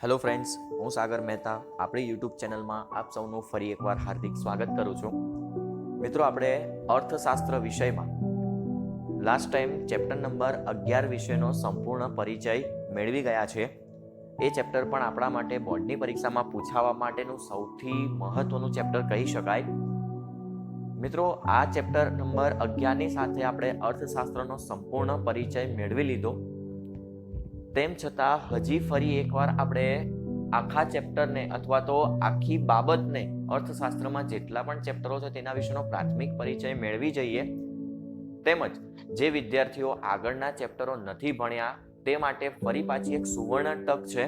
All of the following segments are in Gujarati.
હેલો ફ્રેન્ડ્સ, હું સાગર મહેતા આપણી યુટ્યુબ ચેનલમાં આપ સૌનું ફરી એકવાર હાર્દિક સ્વાગત કરું છું. મિત્રો, આપણે અર્થશાસ્ત્ર વિષયમાં લાસ્ટ ટાઈમ ચેપ્ટર નંબર 11 વિષયનો સંપૂર્ણ પરિચય મેળવી ગયા છે. એ ચેપ્ટર પણ આપણા માટે બોર્ડની પરીક્ષામાં પૂછાવા માટેનું સૌથી મહત્વનું ચેપ્ટર કહી શકાય. મિત્રો, આ ચેપ્ટર નંબર 11ની સાથે આપણે અર્થશાસ્ત્રનો સંપૂર્ણ પરિચય મેળવી લીધો. તેમ છતાં હજી ફરી એકવાર આપણે આખા ચેપ્ટરને અથવા તો આખી બાબતને અર્થશાસ્ત્રમાં જેટલા પણ ચેપ્ટરો છે તેના વિશેનો પ્રાથમિક પરિચય મેળવી જઈએ. તેમજ જે વિદ્યાર્થીઓ આગળના ચેપ્ટરો નથી ભણ્યા તે માટે ફરી પાછી એક સુવર્ણ તક છે.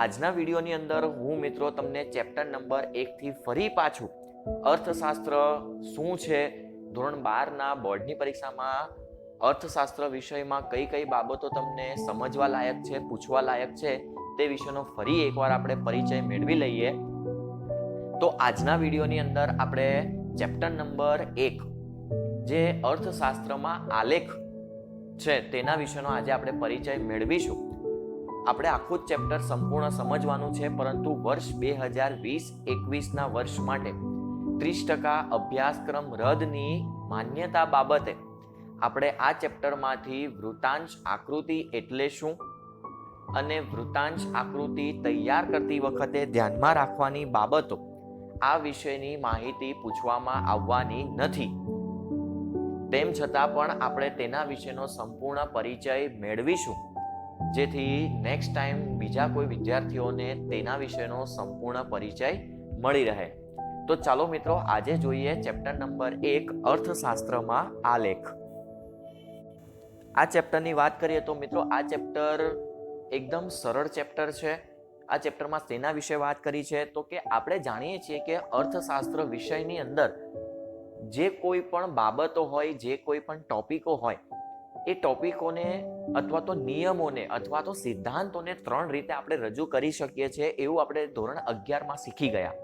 આજના વિડીયોની અંદર હું મિત્રો તમને ચેપ્ટર નંબર 1 થી ફરી પાછું અર્થશાસ્ત્ર શું છે, ધોરણ 12ના બોર્ડની પરીક્ષામાં અર્થશાસ્ત્ર વિષયમાં કઈ કઈ બાબતો તમને સમજવા લાયક છે, પૂછવા લાયક છે, તે વિષયનો ફરી એકવાર આપણે પરિચય મેળવી લઈએ. તો આજના વિડીયોની અંદર આપણે ચેપ્ટર નંબર 1 જે અર્થશાસ્ત્રમાં આલેખ છે તેના વિષયનો આજે આપણે પરિચય મેળવીશું. આપણે આખું જ ચેપ્ટર સંપૂર્ણ સમજવાનું છે, પરંતુ વર્ષ 2020-21ના વર્ષ માટે 30% અભ્યાસક્રમ રદની માન્યતા બાબતે આપણે આ ચેપ્ટરમાંથી વૃત્તાંશ આકૃતિ એટલે શું અને વૃત્તાંશ આકૃતિ તૈયાર કરતી વખતે ધ્યાનમાં રાખવાની બાબતો આ વિષયની માહિતી પૂછવામાં આવવાની નથી. તેમ છતાં પણ આપણે તેના વિશેનો સંપૂર્ણ પરિચય મેળવીશું, જેથી નેક્સ્ટ ટાઈમ બીજા કોઈ વિદ્યાર્થીઓને તેના વિશેનો સંપૂર્ણ પરિચય મળી રહે. તો ચાલો મિત્રો, આજે જોઈએ ચેપ્ટર નંબર 1 અર્થશાસ્ત્રમાં આલેખ. આ ચેપ્ટરની વાત કરીએ તો મિત્રો, આ ચેપ્ટર એકદમ સરળ ચેપ્ટર છે. આ ચેપ્ટરમાં તેના વિશે વાત કરી છે તો કે આપણે જાણીએ છીએ કે અર્થશાસ્ત્ર વિષયની અંદર જે કોઈ પણ બાબતો હોય, જે કોઈ પણ ટોપિકો હોય, એ ટોપિકોને અથવા તો નિયમોને અથવા તો સિદ્ધાંતોને 3 રીતે આપણે રજૂ કરી શકીએ છીએ. એવું આપણે ધોરણ 11માં શીખી ગયા.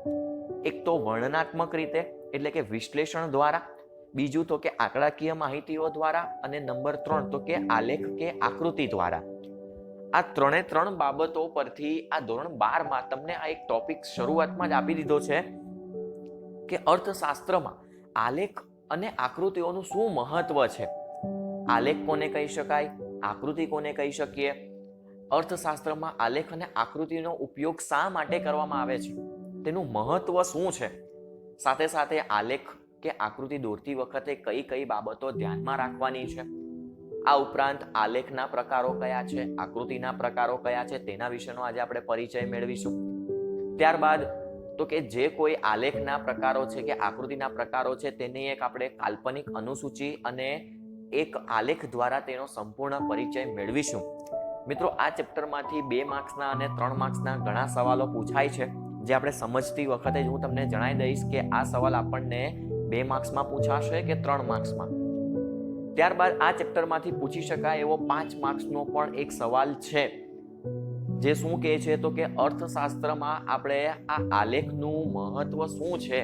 એક તો વર્ણનાત્મક રીતે એટલે કે વિશ્લેષણ દ્વારા, બીજું તો કે આંકડાકીય માહિતીઓ દ્વારા, અને નંબર 3 તો કે આલેખ કે આકૃતિ દ્વારા. આ 3 બાબતો પરથી આ ધોરણ 12માં તમને આ એક ટોપિક શરૂઆતમાં જ આપી દીધો છે કે અર્થશાસ્ત્રમાં આલેખ અને આકૃતિઓનું શું મહત્વ છે. આલેખ કોને કહી શકાય, આકૃતિ કોને કહી શકીએ, અર્થશાસ્ત્રમાં આલેખ અને આકૃતિનો ઉપયોગ શા માટે કરવામાં આવે છે, તેનું મહત્વ શું છે, સાથે સાથે આલેખ કે આકૃતિ દોરતી વખતે કઈ કઈ બાબતો ધ્યાનમાં રાખવાની છે. આ ઉપરાંત આલેખના પ્રકારો કયા છે, આકૃતિના પ્રકારો કયા છે, તેના વિશેનો આજે આપણે પરિચય મેળવીશું. ત્યારબાદ તો કે જે કોઈ આલેખના પ્રકારો છે કે આકૃતિના પ્રકારો છે તેની એક આપણે કાલ્પનિક અનુસૂચિ અને એક આલેખ દ્વારા તેનો સંપૂર્ણ પરિચય મેળવીશું. મિત્રો, આ ચેપ્ટરમાંથી 2 માર્ક્સના અને 3 માર્ક્સના ઘણા સવાલો પૂછાય છે, જે આપણે સમજતી વખતે જ હું તમને જણાવી દઈશ કે આ સવાલ આપણને 2 માર્ક્સમાં પૂછાશે કે 3 માર્ક્સમાં. ત્યારબાદ આ ચેપ્ટરમાંથી પૂછી શકાય એવો 5 માર્ક્સનો પણ એક સવાલ છે, જે શું કહે છે તો કે અર્થશાસ્ત્રમાં આપણે આ આલેખનું મહત્વ શું છે,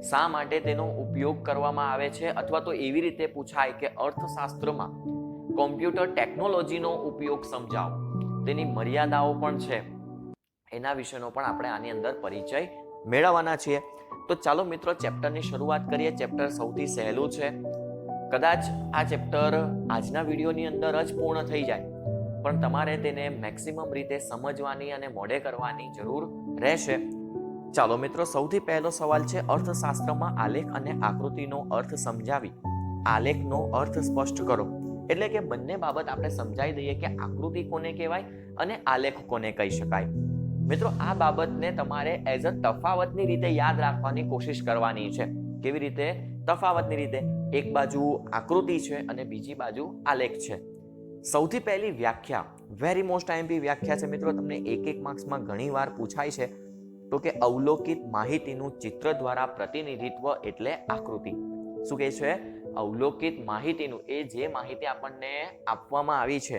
શા માટે તેનો ઉપયોગ કરવામાં આવે છે, અથવા તો એવી રીતે પૂછાય કે અર્થશાસ્ત્રમાં કોમ્પ્યુટર ટેકનોલોજીનો ઉપયોગ સમજાવો, તેની મર્યાદાઓ પણ છે, એના વિશેનો પણ આપણે આની અંદર પરિચય મેળવવાના છીએ. તો ચાલો મિત્રો, ચેપ્ટરની શરૂઆત કરીએ. ચેપ્ટર સૌથી સહેલું છે. કદાચ આ ચેપ્ટર આજના વિડીયોની અંદર જ પૂર્ણ થઈ જાય, પણ તમારે તેને મેક્સિમમ રીતે સમજવાની અને મોડે કરવાની જરૂર રહેશે. ચાલો મિત્રો, સૌથી પહેલો સવાલ છે અર્થશાસ્ત્રમાં આલેખ અને આકૃતિનો અર્થ સમજાવી આલેખનો અર્થ સ્પષ્ટ કરો. એટલે કે બંને બાબત આપણે સમજાવી દઈએ કે આકૃતિ કોને કહેવાય અને આલેખ કોને કહી શકાય. મિત્રો, આ બાબતને તમારે એઝ અ તફાવતની રીતે યાદ રાખવાની કોશિશ કરવાની છે. કેવી રીતે? તફાવતની રીતે. એક બાજુ આકૃતિ છે અને બીજી બાજુ આલેખ છે. સૌથી પહેલી વ્યાખ્યા, વેરી મોસ્ટ આઈએમપી વ્યાખ્યા છે મિત્રો, તમને 1 માર્ક્સમાં ઘણી વાર પૂછાય છે, તો કે અવલોકિત માહિતીનું ચિત્ર દ્વારા પ્રતિનિધિત્વ એટલે આકૃતિ. શું કહે છે? અવલોકિત માહિતીનું, એ જે માહિતી આપણને આપવામાં આવી છે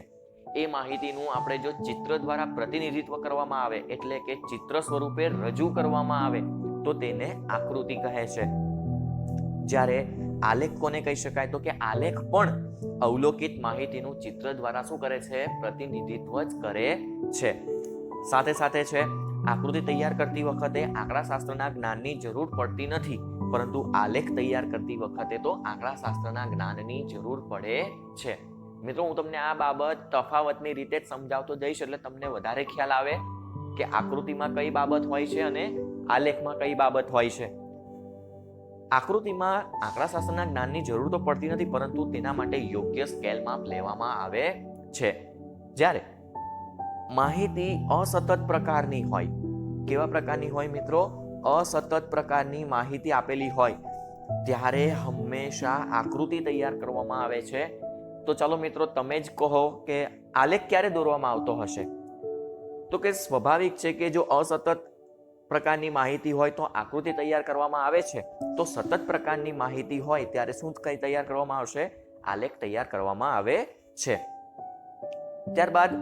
એ માહિતીનું આપણે જો ચિત્ર દ્વારા પ્રતિનિધિત્વ કરવામાં આવે એટલે કે ચિત્ર સ્વરૂપે રજૂ કરવામાં આવે તો તેને આકૃતિ કહે છે. જ્યારે આલેખ કોને કહી શકાય? તો કે આલેખ પણ અવલોકિત માહિતીનું ચિત્ર દ્વારા શું કરે છે? પ્રતિનિધિત્વ જ કરે છે. સાથે સાથે છે આકૃતિ તૈયાર કરતી વખતે આંકડાશાસ્ત્રના જ્ઞાનની જરૂર પડતી નથી, પરંતુ આલેખ તૈયાર કરતી વખતે તો આંકડાશાસ્ત્રના જ્ઞાનની જરૂર પડે છે. મિત્રો, હું તમને આ બાબત તફાવતની રીતે જ સમજાવતો જઈશ, એટલે તમને વધારે ખ્યાલ આવે કે આકૃતિમાં કઈ બાબત હોય છે અને આલેખમાં કઈ બાબત હોય છે. આકૃતિમાં આંકડાશાસ્ત્રના જ્ઞાનની જરૂર તો પડતી નથી, પરંતુ તેના માટે યોગ્ય સ્કેલ માપ લેવામાં આવે છે. જ્યારે માહિતી અસતત પ્રકારની હોય, કેવા પ્રકારની હોય મિત્રો? અસતત પ્રકારની માહિતી આપેલી હોય ત્યારે હંમેશા આકૃતિ તૈયાર કરવામાં આવે છે. તો ચાલો મિત્રો, તમે જ કહો કે આલેખ ક્યારે દોરવામાં આવતો હશે? તો કે સ્વાભાવિક છે કે જો અસતત પ્રકારની માહિતી હોય તો આકૃતિ તૈયાર કરવામાં આવે છે. તો સતત પ્રકારની માહિતી હોય ત્યારે શું તૈયાર કરવામાં આવશે? આલેખ તૈયાર કરવામાં આવે છે. ત્યારબાદ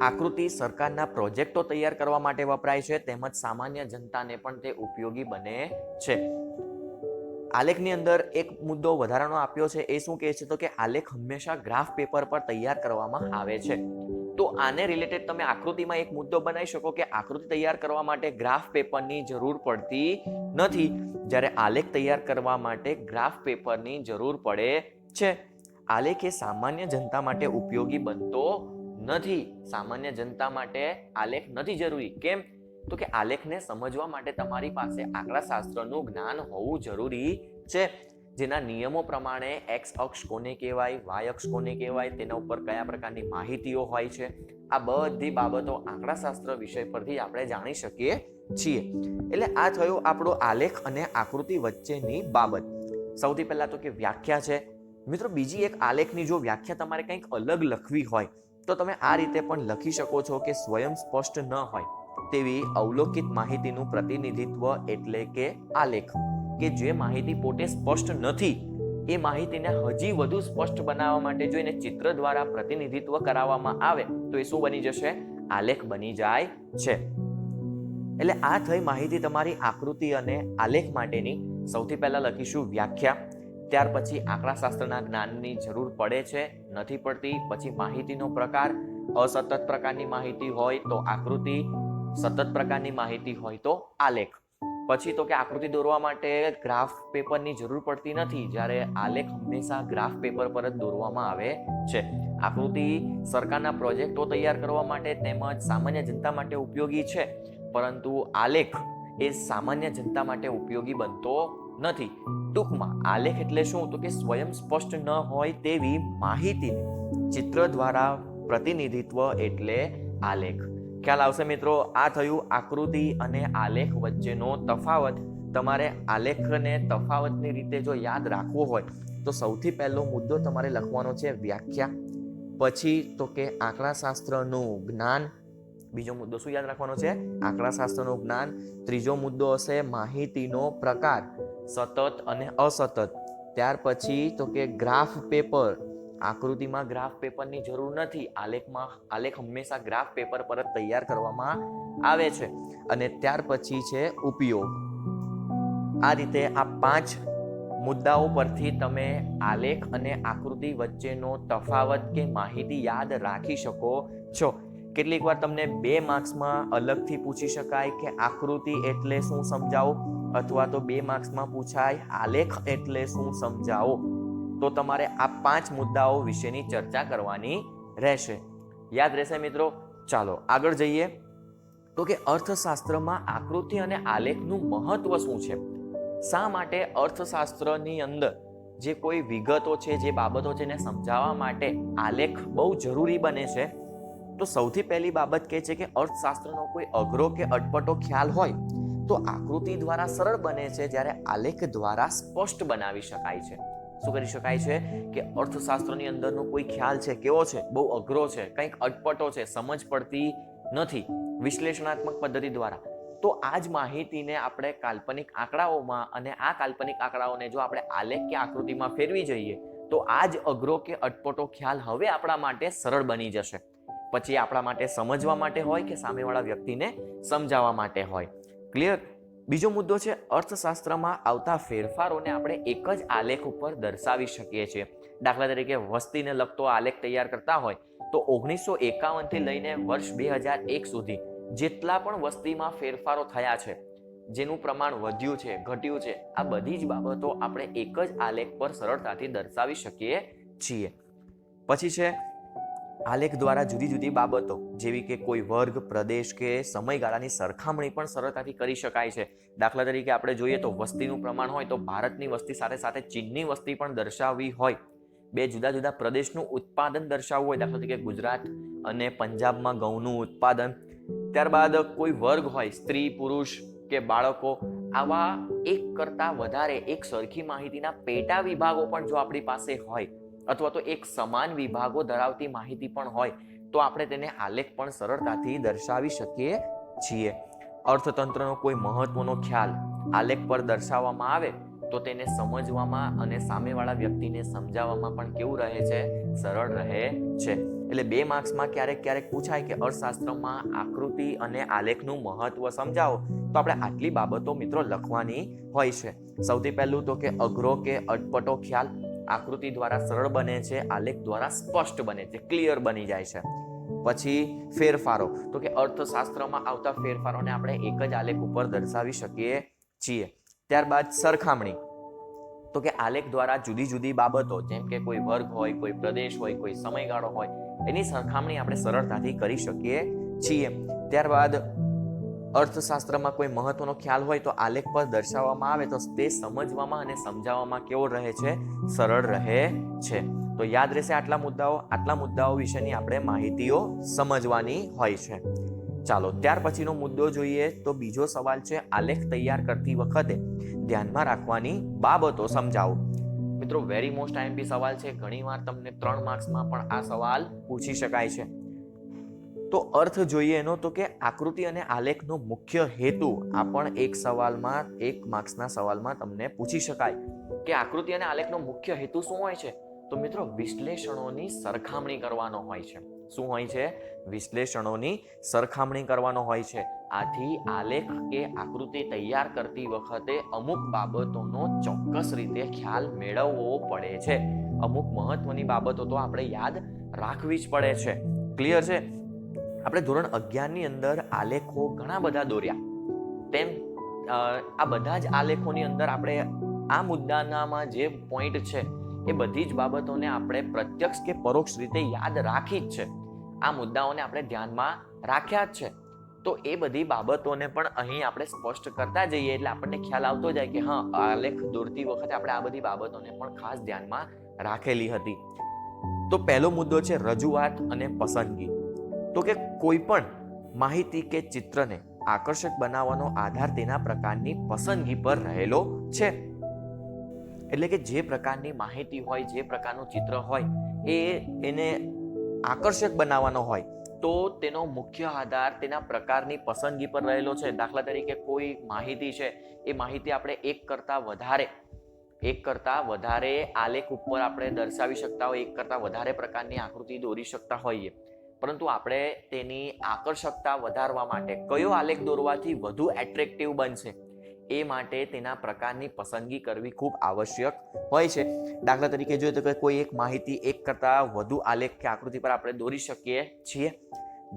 આકૃતિ સરકારના પ્રોજેક્ટો તૈયાર કરવા માટે વપરાય છે, તેમજ સામાન્ય જનતાને પણ તે ઉપયોગી બને છે. આલેખની અંદર એક મુદ્દો વધારાનો આપ્યો છે. એ શું કહે છે? તો કે આલેખ હંમેશા ગ્રાફ પેપર પર તૈયાર કરવામાં આવે છે. તો આને રિલેટેડ તમે આકૃતિમાં એક મુદ્દો બનાવી શકો કે આકૃતિ તૈયાર કરવા માટે ગ્રાફ પેપરની જરૂર પડતી નથી, જ્યારે આલેખ તૈયાર કરવા માટે ગ્રાફ પેપરની જરૂર પડે છે. આલેખ એ સામાન્ય જનતા માટે ઉપયોગી બનતો નથી. સામાન્ય જનતા માટે આલેખ નથી જરૂરી. કેમ? તો કે આલેખને સમજવા માટે તમારી પાસે આંકડાશાસ્ત્રનું જ્ઞાન હોવું જરૂરી છે, જેના નિયમો પ્રમાણે એક્સ અક્ષ કોને કહેવાય, વાય અક્ષ કોને કહેવાય, તેના ઉપર કયા પ્રકારની માહિતીઓ હોય છે, આ બધી બાબતો આંકડાશાસ્ત્ર વિષય પરથી આપણે જાણી શકીએ છીએ. એટલે આ થયો આપણો આલેખ અને આકૃતિ વચ્ચેની બાબત. સૌથી પહેલા તો કે વ્યાખ્યા છે. મિત્રો, બીજી એક આલેખની જો વ્યાખ્યા તમારે કંઈક અલગ લખવી હોય તો તમે આ રીતે પણ લખી શકો છો કે સ્વયં સ્પષ્ટ ન હોય તેવી અવલોકિત માહિતીનું પ્રતિનિધિત્વ એટલે કે આલેખ. કે જે માહિતી પોતે સ્પષ્ટ નથી એ માહિતીને હજી વધુ સ્પષ્ટ બનાવવા માટે જો એને ચિત્ર દ્વારા પ્રતિનિધિત્વ કરાવવામાં આવે તો એ શું બની જશે? આલેખ બની જાય છે. એટલે આ થઈ માહિતી તમારી આકૃતિ અને આલેખ માટેની. સૌથી પહેલા લખીશું વ્યાખ્યા, ત્યાર પછી આંકડાશાસ્ત્રના જ્ઞાનની જરૂર પડે છે, નથી પડતી, પછી માહિતીનો પ્રકાર, અસતત પ્રકારની માહિતી હોય તો આકૃતિ, સતત પ્રકારની માહિતી હોય તો આલેખ. પછી તો કે આકૃતિ દોરવા માટે ગ્રાફ પેપરની જરૂર પડતી નથી, જ્યારે આલેખ હંમેશા ગ્રાફ પેપર પર જ દોરવામાં આવે છે. આકૃતિ સરકારના પ્રોજેક્ટો તૈયાર કરવા માટે તેમજ સામાન્ય જનતા માટે ઉપયોગી છે, પરંતુ આલેખ એ સામાન્ય જનતા માટે ઉપયોગી બનતો નથી. ટૂંકમાં આલેખ એટલે શું? તો કે સ્વયં સ્પષ્ટ ન હોય તેવી માહિતીને ચિત્ર દ્વારા પ્રતિનિધિત્વ એટલે આલેખ. ખ્યાલ આવશે મિત્રો? આ થયું આકૃતિ અને આલેખ વચ્ચેનો તફાવત. તમારે આલેખને તફાવતની રીતે જો યાદ રાખવો હોય તો સૌથી પહેલો મુદ્દો તમારે લખવાનો છે વ્યાખ્યા, પછી તો કે આંકડાશાસ્ત્રનું જ્ઞાન. બીજો મુદ્દો શું યાદ રાખવાનો છે? આંકડાશાસ્ત્રનું જ્ઞાન. ત્રીજો મુદ્દો હશે માહિતીનો પ્રકાર, સતત અને અસતત. ત્યાર પછી તો કે ગ્રાફ પેપર. આકૃતિમાં ગ્રાફ પેપરની જરૂર નથી, આલેખ હંમેશા ગ્રાફ પેપર પર જ તૈયાર કરવામાં આવે છે. અને ત્યાર પછી છે ઉપયોગ. આ રીતે આ 5 મુદ્દાઓ પરથી તમે આલેખ અને આકૃતિ વચ્ચેનો તફાવત કે માહિતી યાદ રાખી શકો છો. કેટલીક વાર તમને 2 માર્ક્સમાં અલગથી પૂછી શકાય કે આકૃતિ એટલે શું સમજાવો, અથવા તો 2 માર્ક્સમાં પૂછાય આલેખ એટલે શું સમજાવો. તો તમારે આ 5 મુદ્દાઓ વિશેની ચર્ચા કરવાની રહેશે. યાદ રહેશે મિત્રો? ચાલો આગળ જઈએ. તો કે અર્થશાસ્ત્રમાં આકૃતિ અને આલેખનું મહત્વ શું છે? શા માટે અર્થશાસ્ત્રની અંદર જે કોઈ વિગતો છે, જે બાબતો છે એને સમજાવવા માટે આલેખ બહુ જરૂરી બને છે? તો સૌથી પહેલી બાબત કહે છે કે અર્થશાસ્ત્રનો કોઈ અઘરો કે અટપટો ખ્યાલ હોય તો આકૃતિ દ્વારા સરળ બને છે, જ્યારે આલેખ દ્વારા સ્પષ્ટ બનાવી શકાય છે. શું કરી શકાય છે કે અર્થશાસ્ત્રની અંદરનો કોઈ ખ્યાલ છે, કેવો છે? બહુ અઘરો છે, કંઈક અટપટો છે, સમજ પડતી નથી વિશ્લેષણાત્મક પદ્ધતિ દ્વારા. તો આ જ માહિતીને આપણે કાલ્પનિક આંકડાઓમાં, અને આ કાલ્પનિક આંકડાઓને જો આપણે આલેખ કે આકૃતિમાં ફેરવી જઈએ તો આ જ અઘરો કે અટપટો ખ્યાલ હવે આપણા માટે સરળ બની જશે. પછી આપણા માટે સમજવા માટે હોય કે સામેવાળા વ્યક્તિને સમજાવવા માટે હોય. ક્લિયર? બીજો મુદ્દો છે અર્થશાસ્ત્રમાં આવતા ફેરફારોને આપણે એક જ આલેખ ઉપર દર્શાવી શકીએ છીએ. દાખલા તરીકે વસ્તીને લગતો આલેખ તૈયાર કરતા હોય તો 1951 થી લઈને વર્ષ 2001 સુધી જેટલા પણ વસ્તીમાં ફેરફારો થયા છે, જેનું પ્રમાણ વધ્યું છે, ઘટ્યું છે, આ બધી જ બાબતો આપણે એક જ આલેખ પર સરળતાથી દર્શાવી શકીએ છીએ. પછી છે આલેખ દ્વારા જુદી જુદી બાબતો જેવી કે કોઈ વર્ગ, પ્રદેશ કે સમયગાળાની સરખામણી પણ સરળતાથી કરી શકાય છે. દાખલા તરીકે આપણે જોઈએ તો વસ્તીનું પ્રમાણ હોય તો ભારતની વસ્તી સાથે સાથે ચીનની વસ્તી પણ દર્શાવવી હોય, બે જુદા જુદા પ્રદેશનું ઉત્પાદન દર્શાવવું હોય, દાખલા તરીકે ગુજરાત અને પંજાબમાં ઘઉંનું ઉત્પાદન, ત્યારબાદ કોઈ વર્ગ હોય, સ્ત્રી, પુરુષ કે બાળકો, આવા એક કરતા વધારે એક સરખી માહિતીના પેટા વિભાગો પણ જો આપણી પાસે હોય અથવા તો એક સમાન વિભાગો ધરાવતી માહિતી પણ હોય તો આપણે તેને આલેખ પણ સરળતાથી દર્શાવી શકીએ છીએ. અર્થતંત્રનો કોઈ મહત્વનો ખ્યાલ આલેખ પર દર્શાવવામાં આવે તો તેને સમજવામાં અને સામેવાળા વ્યક્તિને સમજાવવામાં પણ કેવું રહે છે? સરળ રહે છે. એટલે 2 માર્ક્સમાં ક્યારેક પૂછાય કે અર્થશાસ્ત્રમાં આકૃતિ અને આલેખનું મહત્વ સમજાવો, તો આપણે આટલી બાબતો મિત્રો લખવાની હોય છે. સૌથી પહેલું તો કે અઘરો કે અટપટો ખ્યાલ આકૃતિ દ્વારા સરળ બને છે, આલેખ દ્વારા સ્પષ્ટ બને છે, ક્લિયર બની જાય છે. પછી ફેરફારો, તો કે અર્થશાસ્ત્રમાં આવતા ફેરફારોને આપણે એક જ આલેખ ઉપર દર્શાવી શકીએ છીએ. ત્યારબાદ સરખામણી, તો કે આલેખ દ્વારા જુદી જુદી બાબતો જેમ કે કોઈ વર્ગ હોય, કોઈ પ્રદેશ હોય, કોઈ સમયગાળો હોય, એની સરખામણી આપણે સરળતાથી કરી શકીએ છીએ. ત્યારબાદ અર્થશાસ્ત્રમાં કોઈ મહત્વનો ખ્યાલ હોય તો આલેખ પર દર્શાવવામાં આવે તો તે સમજવામાં અને સમજાવવામાં કેવો રહે છે? સરળ રહે છે. તો યાદ રહેશે આટલા મુદ્દાઓ વિશેની આપણે માહિતીઓ સમજવાની હોય છે. ચાલો ત્યાર પછીનો મુદ્દો જોઈએ તો બીજો સવાલ છે આલેખ તૈયાર કરતી વખતે ધ્યાનમાં રાખવાની બાબતો સમજાવો. મિત્રો વેરી મોસ્ટ આઈએમપી સવાલ છે. ઘણીવાર તમને 3 માર્ક્સમાં પણ આ સવાલ પૂછી શકાય છે. તો અર્થ જોઈએ એનો, તો કે આકૃતિ અને આલેખનો મુખ્ય હેતુ આ પણ એક સવાલમાં 1 માર્ક્સના સવાલમાં તમને પૂછી શકાય કે આકૃતિ અને આલેખનો મુખ્ય હેતુ શું હોય છે? તો મિત્રો વિશ્લેષણોની સરખામણી કરવાનો હોય છે. શું હોય છે? વિશ્લેષણોની સરખામણી કરવાનો હોય છે. આથી આલેખ કે આકૃતિ તૈયાર કરતી વખતે અમુક બાબતોનો ચોક્કસ રીતે ખ્યાલ મેળવવો પડે છે. અમુક મહત્વની બાબતો તો આપણે યાદ રાખવી જ પડે છે. ક્લિયર છે? આપણે ધોરણ 11 ની અંદર આલેખો ઘણા બધા દોર્યા, તેમ આ બધા જ આલેખોની અંદર આપણે આ મુદ્દાનામાં જે પોઈન્ટ છે એ બધી જ બાબતોને આપણે પ્રત્યક્ષ કે પરોક્ષ રીતે યાદ રાખી જ છે. આ મુદ્દાઓને આપણે ધ્યાનમાં રાખ્યા જ છે. તો એ બધી બાબતોને પણ અહીં આપણે સ્પષ્ટ કરતા જઈએ એટલે આપણને ખ્યાલ આવતો જાય કે હા, આલેખ દોરતી વખતે આપણે આ બધી બાબતોને પણ ખાસ ધ્યાનમાં રાખેલી હતી. તો પહેલો મુદ્દો છે રજૂઆત અને પસંદગી. તો કે કોઈ પણ માહિતી કે ચિત્રને આકર્ષક બનાવવાનો આધાર તેના પ્રકારની પસંદગી પર રહેલો છે. એટલે કે જે પ્રકારની માહિતી હોય, જે પ્રકારનું ચિત્ર હોય, એને આકર્ષક બનાવવાનો હોય તો તેનો મુખ્ય આધાર તેના પ્રકારની પસંદગી પર રહેલો છે. દાખલા તરીકે કોઈ માહિતી છે, એ માહિતી આપણે એક કરતા વધારે આલેખ ઉપર આપણે દર્શાવી શકતા હોય, એક કરતા વધારે પ્રકારની આકૃતિ દોરી શકતા હોઈએ, પરંતુ આપણે તેની આકર્ષકતા વધારવા માટે કયો આલેખ દોરવાથી વધુ એટ્રેક્ટિવ બનશે એ માટે તેના પ્રકારની પસંદગી કરવી ખૂબ આવશ્યક હોય છે. દાખલા તરીકે જોઈએ તો કોઈ એક માહિતી એક કરતા વધુ આલેખ કે આકૃતિ પર આપણે દોરી શકીએ છીએ,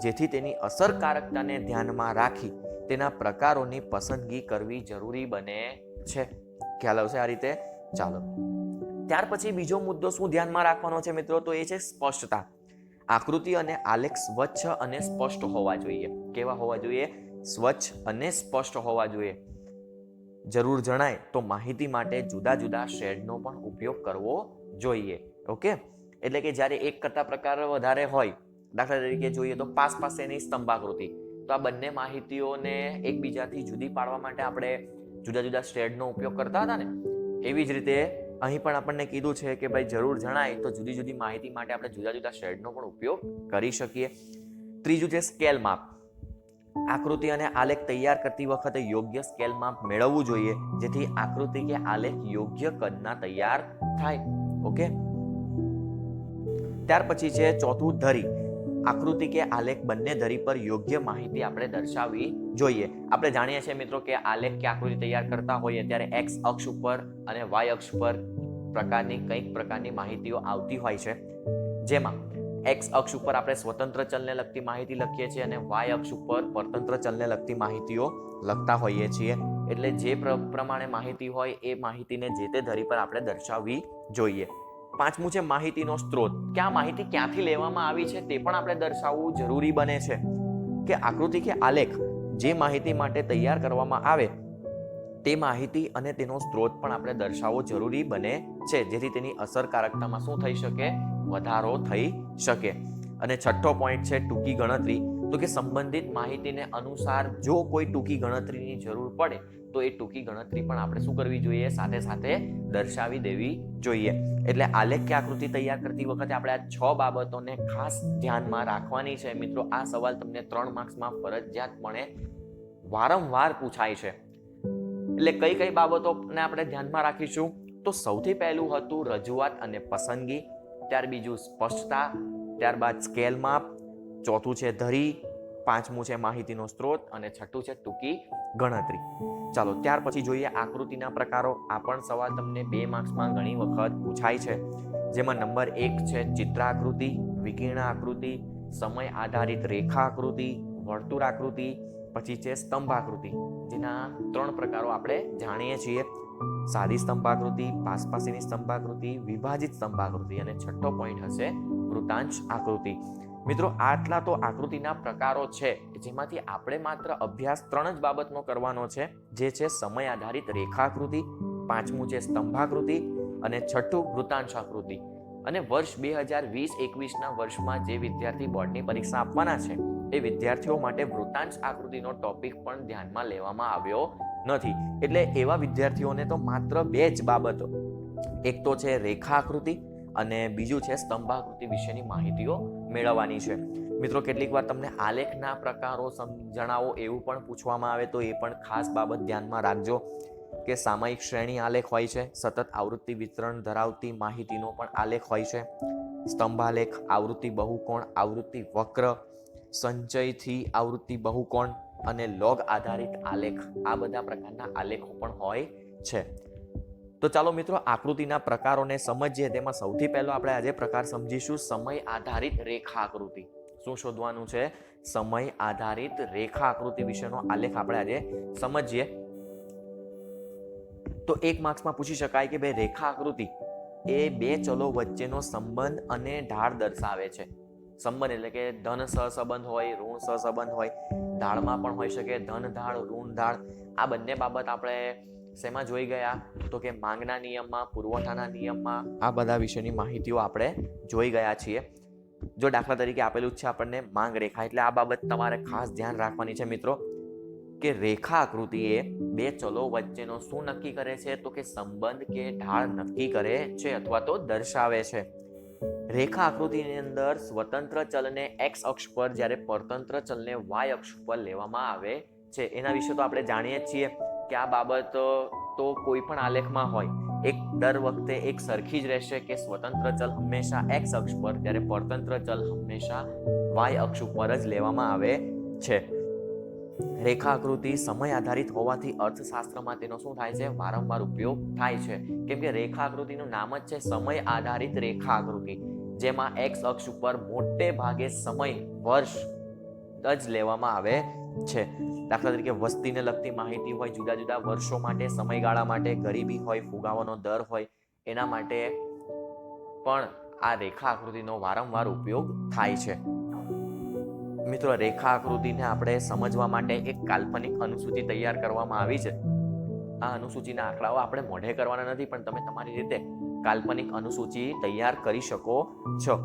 જેથી તેની અસરકારકતાને ધ્યાનમાં રાખી તેના પ્રકારોની પસંદગી કરવી જરૂરી બને છે. ખ્યાલ આવશે આ રીતે? ચાલો ત્યાર પછી બીજો મુદ્દો શું ધ્યાનમાં રાખવાનો છે મિત્રો? તો એ છે સ્પષ્ટતા. આકૃતિ અને આલેખ સ્વચ્છ અને સ્પષ્ટ હોવા જોઈએ. કેવા હોવા જોઈએ? સ્વચ્છ અને સ્પષ્ટ હોવા જોઈએ. જરૂર જણાય તો માહિતી માટે જુદા જુદા શેડનો પણ ઉપયોગ કરવો જોઈએ. ઓકે, એટલે કે જ્યારે એક કરતા પ્રકાર વધારે હોય, દાખલા તરીકે જોઈએ તો પાસેની સ્તંભાકૃતિ, તો આ બંને માહિતીઓને એકબીજાથી જુદી પાડવા માટે આપણે જુદા જુદા શેડનો ઉપયોગ કરતા હતા ને, એવી જ રીતે અહીં પણ આપણને કીધું છે કે ભાઈ જરૂર જણાય તો જુદી જુદી માહિતી માટે આપણે જુદા જુદા શેડનો પણ ઉપયોગ કરી શકીએ. ત્રીજું છે સ્કેલ માપ. આકૃતિ અને આલેખ તૈયાર કરતી વખતે યોગ્ય સ્કેલ માપ મેળવવું જોઈએ, જેથી આકૃતિ કે આલેખ યોગ્ય કદના તૈયાર થાય. ઓકે, ત્યાર પછી છે ચોથું ધરી. આકૃતિ કે આલેખ બંને ધરી પર યોગ્ય માહિતી આપણે દર્શાવવી જોઈએ. આપણે જાણીએ છીએ મિત્રો કે આલેખ કે આકૃતિ તૈયાર કરતા હોઈએ ત્યારે એક્સ અક્ષ ઉપર અને વાય અક્ષ પર કંઈક પ્રકારની માહિતીઓ આવતી હોય છે, જેમાં એક્સ અક્ષ ઉપર આપણે સ્વતંત્ર ચલને લગતી માહિતી લખીએ છીએ અને વાય અક્ષ ઉપર પરતંત્ર ચલને લગતી માહિતીઓ લખતા હોઈએ છીએ. એટલે જે પ્રમાણે માહિતી હોય એ માહિતીને જે તે ધરી પર આપણે દર્શાવવી જોઈએ. પાંચમું છે માહિતીનો સ્ત્રોત, કે આ માહિતી ક્યાંથી લેવામાં આવી છે તે પણ આપણે દર્શાવવું જરૂરી બને છે. કે આકૃતિ કે આલેખ જે માહિતી માટે તૈયાર કરવામાં આવે તે માહિતી અને તેનો સ્ત્રોત પણ આપણે દર્શાવવો જરૂરી બને છે, જેથી તેની અસરકારકતામાં શું થઈ શકે? વધારો થઈ શકે. અને છઠ્ઠો પોઈન્ટ છે ટૂંકી ગણતરી. તો કે સંબંધિત માહિતીને અનુસાર જો કોઈ ટૂંકી ગણતરીની જરૂર પડે તો એ ટૂંકી ગણતરી પણ આપણે શું કરવી જોઈએ? સાથે સાથે દર્શાવી દેવી જોઈએ. એટલે આલેખ કે આકૃતિ તૈયાર કરતી વખતે આપણે આ 6 બાબતોને ખાસ ધ્યાનમાં રાખવાની છે. મિત્રો, આ સવાલ તમને 3 માર્ક્સમાં ફરજિયાતપણે વારંવાર પૂછાય છે. એટલે કઈ કઈ બાબતોને આપણે ધ્યાનમાં રાખીશું? તો સૌથી પહેલું હતું રજૂઆત અને પસંદગી, ત્યાર બીજું સ્પષ્ટતા, ત્યારબાદ સ્કેલ માપ, ચોથું છે ધરી, પાંચમું છે માહિતીનો સ્ત્રોત અને છઠ્ઠું છે ટૂંકી ગણતરી. ચાલો ત્યાર પછી જોઈએ આકૃતિના પ્રકારો. આ પણ સવાલ તમને 2 માર્ક્સમાં ઘણી વખત પૂછાય છે. જેમાં નંબર 1 છે ચિત્રાકૃતિ, વિકર્ણ આકૃતિ, સમય આધારિત રેખા આકૃતિ, વર્તુળ આકૃતિ, પછી છે સ્તંભાકૃતિ. જેના 3 પ્રકારો આપણે જાણીએ છીએ: સાદી સ્તંભાકૃતિ, પાસપાસીની સ્તંભાકૃતિ, વિભાજિત સ્તંભાકૃતિ અને છઠ્ઠો પોઈન્ટ હશે વૃતાંશ આકૃતિ. મિત્રો, આટલા તો આકૃતિના પ્રકારો છે, જેમાંથી આપણે માત્ર અભ્યાસ 3 જ બાબતનો કરવાનો છે, જે છે સમય આધારિત રેખાકૃતિ, પાંચમું છે સ્તંભાકૃતિ અને છઠ્ઠું વૃતાંશ આકૃતિ. અને વર્ષ 2020-21ના વર્ષમાં જે વિદ્યાર્થી બોર્ડની પરીક્ષા આપવાના છે એ વિદ્યાર્થીઓ માટે વૃતાંશ આકૃતિનો ટોપિક પણ ધ્યાનમાં લેવામાં આવ્યો નથી. એટલે એવા વિદ્યાર્થીઓને તો માત્ર 2 જ બાબતો, એક તો છે રેખા આકૃતિ અને બીજું છે સ્તંભાકૃતિ વિશેની માહિતીઓ મેળવવાની છે. મિત્રો, કેટલીક વાર તમને આલેખના પ્રકારો જણાવો એવું પણ પૂછવામાં આવે તો એ પણ ખાસ બાબત ધ્યાનમાં રાખજો કે સામયિક શ્રેણી આલેખ હોય છે, સતત આવૃત્તિ વિતરણ ધરાવતી માહિતીનો પણ આલેખ હોય છે, સ્તંભાલેખ, આવૃત્તિ બહુકોણ, આવૃત્તિ વક્ર, સંચયથી આવૃત્તિ બહુકોણ અને લોગ આધારિત આલેખ. આ બધા પ્રકારના આલેખો પણ હોય છે. તો ચાલો મિત્રો, આકૃતિના પ્રકારોને સમજીએ. તેમાં સૌથી પહેલો આપણે આજે પ્રકાર સમજીશું સમય આધારિત રેખા આકૃતિ. શું શોધવાનું છે? સમય આધારિત રેખા આકૃતિ વિશેનો આલેખ આપણે આજે સમજીએ. તો 1 માર્ક્સમાં પૂછી શકાય કે ભાઈ રેખા આકૃતિ એ 2 ચલો વચ્ચેનો સંબંધ અને ઢાળ દર્શાવે છે. સંબંધ એટલે કે ધન સહસંબંધ હોય, ઋણ સહસંબંધ હોય, ઢાળમાં પણ હોઈ શકે ધન ઢાળ, ઋણ ઢાળ. આ બંને બાબત આપણે શેમાં જોઈ ગયા? તો કે માંગના નિયમમાં, પુરવઠાના નિયમમાં. આ બધા વિશેની માહિતીઓ આપણે જોઈ ગયા છીએ. જો દાખલા તરીકે આપેલું છે આપણને માંગ રેખા, એટલે આ બાબત તમારે ખાસ ધ્યાન રાખવાની છે મિત્રો, કે રેખા આકૃતિ એ 2 ચલો વચ્ચેનો શું નક્કી કરે છે? તો કે સંબંધ કે ઢાળ નક્કી કરે છે અથવા તો દર્શાવે છે. રેખા આકૃતિની અંદર સ્વતંત્ર ચલને એક્સ અક્ષ પર જ્યારે પરતંત્ર ચલને વાય અક્ષ પર લેવામાં આવે છે. એના વિશે તો આપણે જાણીએ છીએ કે આ બાબત તો કોઈ પણ આલેખમાં હોય એક દર વખતે એક સરખી જ રહેશે કે સ્વતંત્ર ચલ હંમેશા એક્સ અક્ષ પર, જ્યારે પરતંત્ર ચલ હંમેશા વાય અક્ષ ઉપર જ લેવામાં આવે છે. રેખા આકૃતિ સમય આધારિત હોવાથી અર્થશાસ્ત્રમાં તેનો શું થાય છે? વારંવાર ઉપયોગ થાય છે. કેમ કે રેખા આકૃતિનું નામ જ છે સમય આધારિત રેખા આકૃતિ, જેમાં એક્સ અક્ષ ઉપર મોટે ભાગે સમય, વર્ષ જ લેવામાં આવે છે. દાખલા તરીકે વસ્તીને લગતી માહિતી હોય જુદા જુદા વર્ષો માટે, સમયગાળા માટે, ગરીબી હોય, ફુગાવાનો દર હોય, એના માટે પણ આ રેખા આકૃતિનો વારંવાર ઉપયોગ થાય છે. મિત્રો, રેખા આકૃતિને આપણે સમજવા માટે એક કાલ્પનિક અનુસૂચિ તૈયાર કરવામાં આવી છે. આ અનુસૂચિના આંકડાઓ આપણે મોઢે કરવાના નથી, પણ તમે તમારી રીતે કાલ્પનિક અનુસૂચિ તૈયાર કરી શકો છો.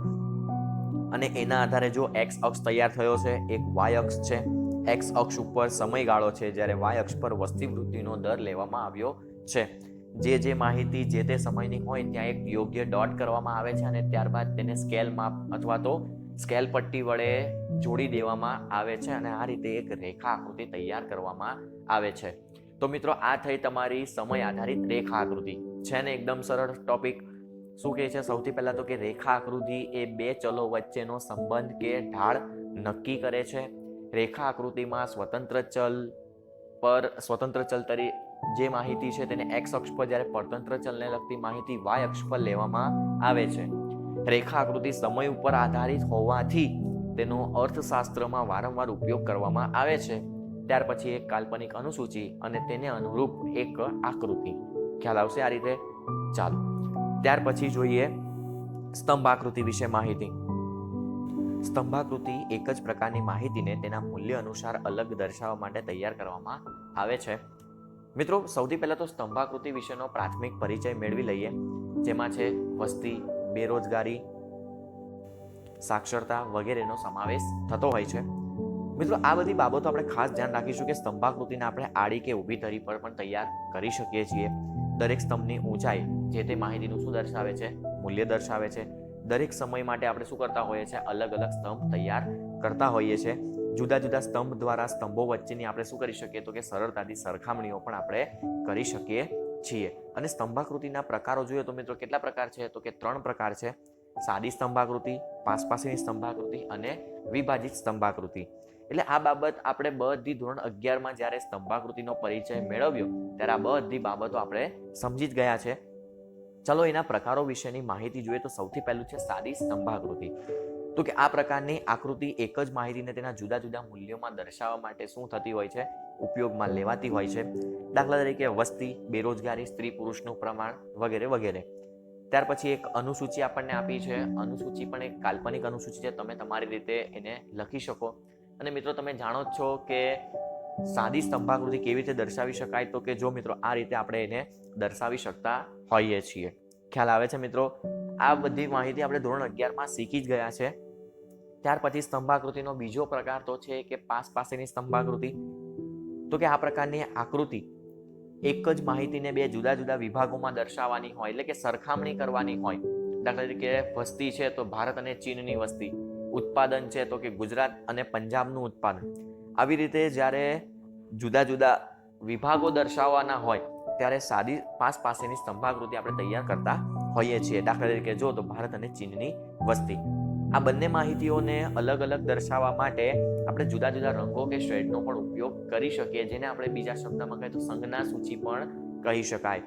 અને એના આધારે જો એક્સ અક્ષ તૈયાર થયો છે, એક વાય અક્ષ છે. એક્સ અક્ષ ઉપર સમયગાળો છે, જ્યારે વાય અક્ષ પર વસ્તી વૃદ્ધિનો દર લેવામાં આવ્યો છે. જે માહિતી જે તે સમયની હોય ત્યાં એક યોગ્ય ડોટ કરવામાં આવે છે અને ત્યારબાદ તેને સ્કેલ માપ અથવા તો સ્કેલ પટ્ટી વડે જોડી દેવામાં આવે છે અને આ રીતે એક રેખા આકૃતિ તૈયાર કરવામાં આવે છે. તો મિત્રો, આ થઈ તમારી સમય આધારિત રેખા આકૃતિ. છે ને એકદમ સરળ ટોપિક. શું કહે છે? સૌથી પહેલા તો કે રેખા આકૃતિ એ 2 ચલો વચ્ચેનો સંબંધ કે ઢાળ નક્કી કરે છે. રેખા આકૃતિમાં સ્વતંત્ર ચલ તરીકે જે માહિતી છે તેને એક્સ અક્ષ પર, જ્યારે પરતંત્ર ચલને લગતી માહિતી વાય અક્ષ પર લેવામાં આવે છે. રેખા આકૃતિ સમય ઉપર આધારિત હોવાથી તેનો અર્થશાસ્ત્રમાં વારંવાર ઉપયોગ કરવામાં આવે છે. ત્યાર પછી એક કાલ્પનિક અનુસૂચિ અને તેને અનુરૂપ એક આકૃતિ. ખ્યાલ આવશે આ રીતે? ચાલો ત્યાર પછી જોઈએ સ્તંભાકૃતિ વિશે માહિતી. સ્તંભાકૃતિ એક જ પ્રકારની માહિતીને તેના મૂલ્ય અનુસાર અલગ દર્શાવવા માટે તૈયાર કરવામાં આવે છે. મિત્રો, સૌથી પહેલા તો સ્તંભાકૃતિ વિશેનો પ્રાથમિક પરિચય મેળવી લઈએ, જેમાં છે વસ્તી, બેરોજગારી, સાક્ષરતા વગેરેનો સમાવેશ થતો હોય છે. મિત્રો, આ બધી બાબતો આપણે ખાસ ધ્યાન રાખીશું કે સ્તંભાકૃતિને આપણે આડી કે ઊભી ધરી પર પણ તૈયાર કરી શકીએ છીએ. દરેક સ્તંભની ઊંચાઈ જે તે માહિતીનું શું દર્શાવે છે? મૂલ્ય દર્શાવે છે. દરેક સમય માટે આપણે શું કરતા હોઈએ છીએ? અલગ અલગ સ્તંભ તૈયાર કરતા હોઈએ છીએ. જુદા જુદા સ્તંભ દ્વારા સ્તંભો વચ્ચેની આપણે શું કરી શકીએ? તો કે સરળતાથી સરખામણીઓ પણ આપણે કરી શકીએ છીએ. અને સ્તંભાકૃતિના પ્રકારો જોઈએ તો મિત્રો કેટલા પ્રકાર છે? તો કે 3 પ્રકાર છે. સાદી સ્તંભાકૃતિ, પાસપાસીની સ્તંભાકૃતિ અને વિભાજિત સ્તંભાકૃતિ. એટલે આ બાબત આપણે બધી ધોરણ 11માં જ્યારે સ્તંભાકૃતિનો પરિચય મેળવ્યો ત્યારે આ બધી બાબતો આપણે સમજી જ ગયા છે. ચલો એના પ્રકારો વિશેની માહિતી જોઈએ તો સૌથી પહેલું છે સાદી સ્તંભાકૃતિ. તો કે આ પ્રકારની આકૃતિ એક જ માહિતીને તેના જુદા જુદા મૂલ્યોમાં દર્શાવવા માટે શું થતી હોય છે? ઉપયોગમાં લેવાતી હોય છે. દાખલા તરીકે વસ્તી, બેરોજગારી, સ્ત્રી પુરુષનું પ્રમાણ વગેરે વગેરે. ત્યાર પછી એક અનુસૂચિ આપણને આપી છે. અનુસૂચિ પણ એક કાલ્પનિક અનુસૂચિ છે. તમે તમારી રીતે એને લખી શકો. અને મિત્રો, તમે જાણો જ છો કે સાદી સ્તંભાકૃતિ કેવી રીતે દર્શાવી શકાય? તો કે જો મિત્રો આ રીતે આપણે એને દર્શાવી શકતા હોઈએ છીએ. ખ્યાલ આવે છે મિત્રો? આ બધી માહિતી આપણે ધોરણ 11માં શીખી જ ગયા છે. ત્યાર પછી સ્તંભાકૃતિનો બીજો પ્રકાર તો છે કે પાસપાસીની સ્તંભાકૃતિ. તો કે આ પ્રકારની આકૃતિ એક જ માહિતીને 2 જુદા જુદા વિભાગોમાં દર્શાવવાની હોય, એટલે કે સરખામણી કરવાની હોય. દાખલા તરીકે વસ્તી છે તો ભારત અને ચીનની વસ્તી, ઉત્પાદન છે તો કે ગુજરાત અને પંજાબનું ઉત્પાદન. આવી રીતે જ્યારે જુદા જુદા વિભાગો દર્શાવવાના હોય ત્યારે સાદી પાસપાસીની સ્તંભાકૃતિ આપણે તૈયાર કરતા હોઈએ છીએ. દાખલા તરીકે જો તો ભારત અને ચીનની વસ્તી. આ બંને માહિતીઓને અલગ અલગ દર્શાવવા માટે આપણે જુદા જુદા રંગો કે શેડનો પણ ઉપયોગ કરી શકીએ, જેને આપણે બીજા શબ્દમાં કહીએ તો સંજ્ઞા સૂચિ પણ કહી શકાય.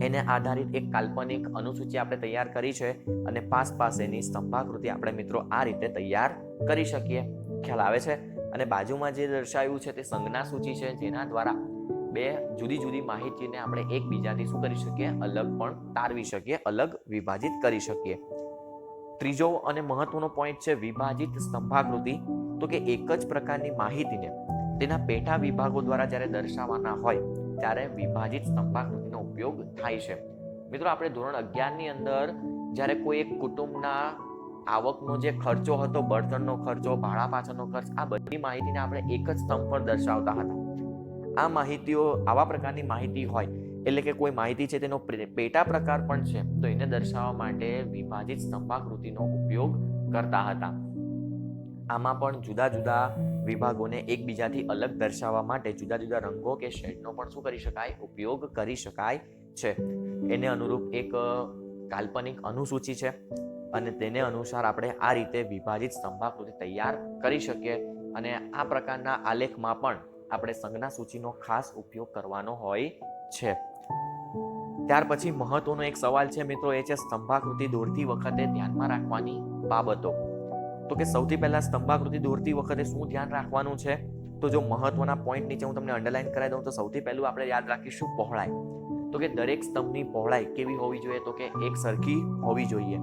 એને આધારિત એક કાલ્પનિક અનુસૂચિ આપણે તૈયાર કરી છે અને પાસપાસીની સ્તંભાકૃતિ આપણે મિત્રો આ રીતે તૈયાર કરી શકીએ. ખ્યાલ આવે છે? અને બાજુમાં જે દર્શાવ્યું છે તે સંજ્ઞા સૂચિ છે, જેના દ્વારા 2 જુદી જુદી માહિતીને આપણે એકબીજાથી શું કરી શકીએ? અલગ પણ તારવી શકીએ, અલગ વિભાજિત કરી શકીએ. ત્રીજો અને મહત્વનો પોઈન્ટ છે વિભાજિત સ્તંભાકૃતિ. તો કે એક જ પ્રકારની માહિતીને તેના પેટા વિભાગો દ્વારા જ્યારે દર્શાવવાના હોય ત્યારે વિભાજિત સ્તંભાકૃતિનો ઉપયોગ થાય છે. મિત્રો, આપણે ધોરણ 11ની અંદર જ્યારે કોઈ એક કુટુંબના આવકનો જે ખર્ચો હતો, બળતણનો ખર્ચો, ભાડા પાછળનો ખર્ચ, આ બધી માહિતીને આપણે એક જ સ્તંભ પર દર્શાવતા હતા. આ માહિતીઓ આવા પ્રકારની માહિતી હોય એટલે કે કોઈ માહિતી છે તેનો પેટા પ્રકાર પણ છે તો એને દર્શાવવા માટે વિભાજિત સ્તંભાકૃતિનો ઉપયોગ કરતા હતા. આમાં પણ જુદા જુદા વિભાગોને એકબીજાથી અલગ દર્શાવવા માટે જુદા જુદા રંગો કે શેડનો પણ શું કરી શકાય? ઉપયોગ કરી શકાય છે. એને અનુરૂપ એક કાલ્પનિક અનુસૂચિ છે અને તેને અનુસાર આપણે આ રીતે વિભાજિત સ્તંભાકૃતિ તૈયાર કરી શકીએ. અને આ પ્રકારના આલેખમાં પણ આપણે સંજ્ઞા સૂચિનો ખાસ ઉપયોગ કરવાનો હોય છે. ત્યાર પછી મહત્વનો એક સવાલ છે મિત્રો, એ છે સ્તંભાકૃતિ દોરતી વખતે ધ્યાનમાં રાખવાની બાબતો. તો કે સૌથી પહેલા સ્તંભાકૃતિ દોરતી વખતે શું ધ્યાન રાખવાનું છે? તો જો મહત્વના પોઈન્ટ નીચે હું તમને અંડરલાઈન કરાવી દઉં તો સૌથી પહેલું આપણે યાદ રાખીશું પહોળાઈ. તો કે દરેક સ્તંભની પહોળાઈ કેવી હોવી જોઈએ? તો કે એક સરખી હોવી જોઈએ.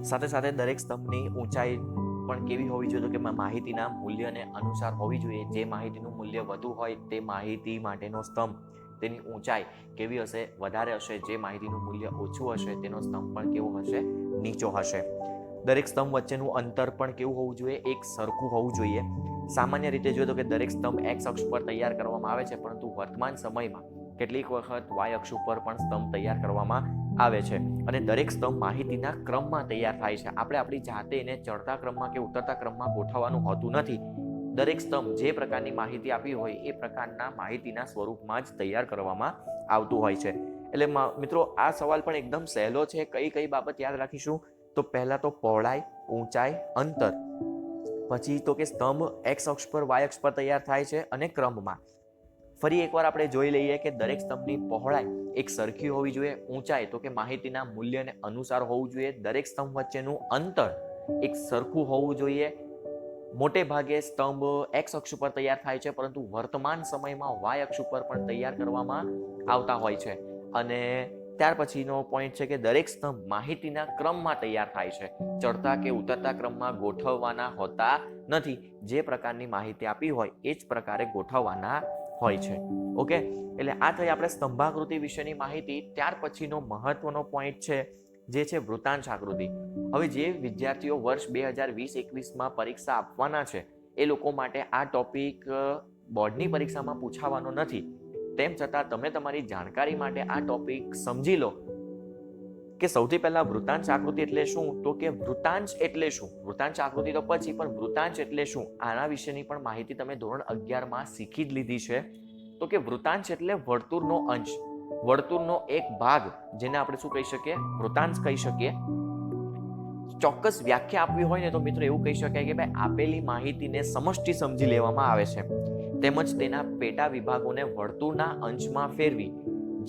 સાથે સાથે દરેક સ્તંભની ઊંચાઈ પણ કેવી હોવી જોઈએ? તો કે માહિતીના મૂલ્યને અનુસાર હોવી જોઈએ. જે માહિતીનું મૂલ્ય વધુ હોય તે માહિતી માટેનો સ્તંભ તેની ઊંચાઈ કેવી હશે? વધારે હશે. જે માહિતીનું મૂલ્ય ઓછું હશે તેનો સ્તંભ પણ કેવો હશે? નીચો હશે. દરેક સ્તંભ વચ્ચેનું અંતર પણ કેવું હોવું જોઈએ? એક સરખું હોવું જોઈએ. સામાન્ય રીતે જોઈએ તો કે દરેક સ્તંભ એક્સ અક્ષ પર તૈયાર કરવામાં આવે છે, પરંતુ વર્તમાન સમયમાં કેટલીક વખત વાય અક્ષ ઉપર પણ સ્તંભ તૈયાર કરવામાં આવે છે. અને દરેક સ્તંભ માહિતીના ક્રમમાં તૈયાર થાય છે. આપણે આપણી જાતે એને ચડતા ક્રમમાં કે ઉતરતા ક્રમમાં ગોઠવવાનું હોતું નથી. દરેક સ્તંભ જે પ્રકારની માહિતી આપી હોય એ પ્રકારના માહિતીના સ્વરૂપમાં જ તૈયાર કરવામાં આવતું હોય છે. એટલે મિત્રો, આ સવાલ પણ એકદમ સહેલો છે. કઈ કઈ બાબત યાદ રાખીશું? તો પહેલા તો પહોળાઈ, ઊંચાઈ, અંતર. પછી તો કે સ્તંભ એક્સ અક્ષ પર વાય અક્ષ પર તૈયાર થાય છે અને ક્રમમાં. ફરી એકવાર આપણે જોઈ લઈએ કે દરેક સ્તંભની પહોળાઈ એક સરખી હોવી જોઈએ. ઊંચાઈ તો કે માહિતીના મૂલ્યને અનુસાર હોવું જોઈએ. દરેક સ્તંભ વચ્ચેનું અંતર એક સરખું હોવું જોઈએ. મોટે ભાગે સ્તંભ એક્સ અક્ષ ઉપર તૈયાર થાય છે, પરંતુ વર્તમાન સમયમાં વાય અક્ષ ઉપર પણ તૈયાર કરવામાં આવતા હોય છે. અને ત્યાર પછીનો પોઈન્ટ છે કે દરેક સ્તંભ માહિતીના ક્રમમાં તૈયાર થાય છે, ચડતા કે ઉતરતા ક્રમમાં ગોઠવવાના હોતા નથી. જે પ્રકારની માહિતી આપી હોય એ જ પ્રકારે ગોઠવવાના હોય છે. ઓકે, એટલે આ થઈ આપણે સ્તંભાકૃતિ વિશેની માહિતી. ત્યાર પછીનો મહત્વનો પોઈન્ટ છે જે છે વૃત્તાંશ આકૃતિ. હવે જે વિદ્યાર્થીઓ વર્ષ 2020-21માં પરીક્ષા આપવાના છે એ લોકો માટે આ ટોપિક બોર્ડની પરીક્ષામાં પૂછાવાનો નથી. તેમ છતાં તમે તમારી જાણકારી માટે આ ટોપિક સમજી લો કે સૌથી પહેલા વૃત્તાંશ આકૃતિ એટલે શું, તો કે વૃત્તાંશ એટલે શું. વૃત્તાંશ આકૃતિ તો પછી, પણ વૃત્તાંશ એટલે શું આના વિશેની પણ માહિતી તમે ધોરણ 11માં શીખી જ લીધી છે. તો કે વૃત્તાંશ એટલે વર્તુળનો અંશ, વર્તુળનો એક ભાગ, જેને આપણે શું કહી શકીએ, વૃત્તાંશ કહી શકીએ. ચોક્કસ વ્યાખ્યા આપવી હોય ને તો મિત્રો એવું કહી શકાય કે ભાઈ આપેલી માહિતીને સમષ્ટિ સમજી લેવામાં આવે છે, તેમજ તેના પેટા વિભાગોને વર્તુળના અંશમાં ફેરવી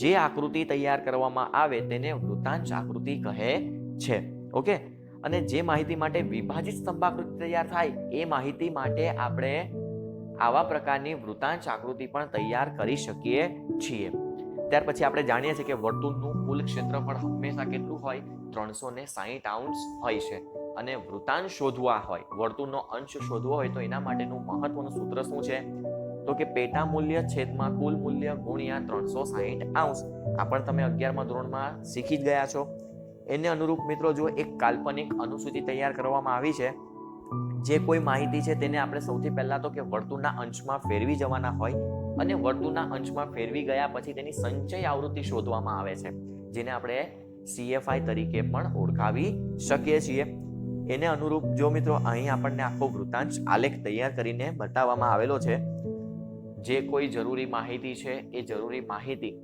જે આકૃતિ તૈયાર કરવામાં આવે તેને વૃત્તાંશ આકૃતિ કહે છે. ઓકે, અને જે માહિતી માટે વિભાજિત સ્તંભાકૃતિ તૈયાર થાય એ માહિતી માટે આપણે આવા પ્રકારની વૃત્તાંશ આકૃતિ પણ તૈયાર કરી શકીએ છીએ. ત્યાર પછી આપણે જાણીએ છીએ કે વર્તુળનું કુલ ક્ષેત્રફળ હંમેશા કેટલું હોય, 360 અંશ હોય છે. અને વૃત્તાંશ શોધવા હોય, વર્તુળનો અંશ શોધવો હોય તો એના માટેનું મહત્વનું સૂત્ર શું છે, તો કે પેટા મૂલ્ય છેદમાં કુલ મૂલ્ય ગુણ્યા 360 અંશ. આ પણ તમે 11મા ધોરણમાં શીખી જ ગયા છો. એને અનુરૂપ મિત્રો જો એક કાલ્પનિક અનુસૂચિ તૈયાર કરવામાં આવી છે. જે કોઈ માહિતી છે તેને આપણે સૌથી પહેલા તો કે વર્તુળના અંશમાં ફેરવી જવાના હોય, અને વર્તુળના અંશમાં ફેરવી ગયા પછી તેની સંચય આવૃત્તિ શોધવામાં આવે છે, જેને આપણે CFI તરીકે પણ ઓળખાવી શકીએ છીએ. એને અનુરૂપ જો મિત્રો અહીં આપણને આખો વૃત્તાંશ આલેખ તૈયાર કરીને બતાવવામાં આવેલો છે. જે કોઈ જરૂરી માહિતી છે એ જરૂરી માહિતી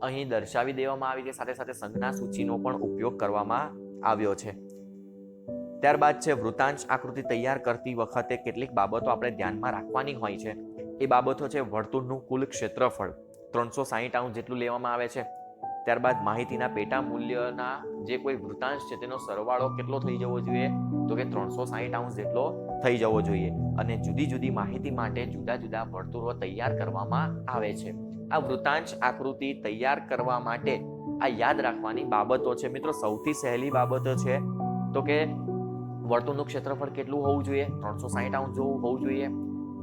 અહીં દર્શાવી દેવામાં આવી છે. સાથે સાથે સંજ્ઞા સૂચિનો પણ ઉપયોગ કરવામાં આવ્યો છે. ત્યારબાદ છે વૃત્તાંશ આકૃતિ તૈયાર કરતી વખતે કેટલીક બાબતો આપણે ધ્યાનમાં રાખવાની હોય છે. એ બાબતો છે વર્તુળનું કુલ ક્ષેત્રફળ 360 અંશ જેટલું લેવામાં આવે છે. ત્યારબાદ માહિતીના પેટા મૂલ્યના જે કોઈ વૃત્તાંશ છે તેનો સરવાળો કેટલો થઈ જવો જોઈએ, તો કે 360 અંશ જેટલો થઈ જવો જોઈએ. અને જુદી જુદી માહિતી માટે જુદા જુદા વર્તુળો તૈયાર કરવામાં આવે છે. આ વૃત્તાંશ આકૃતિ તૈયાર કરવા માટે આ યાદ રાખવાની બાબતો છે મિત્રો. સૌથી સહેલી બાબતો છે તો કે વર્તુળનું ક્ષેત્રફળ કેટલું હોવું જોઈએ, 360 અંશ જેવું હોવું જોઈએ.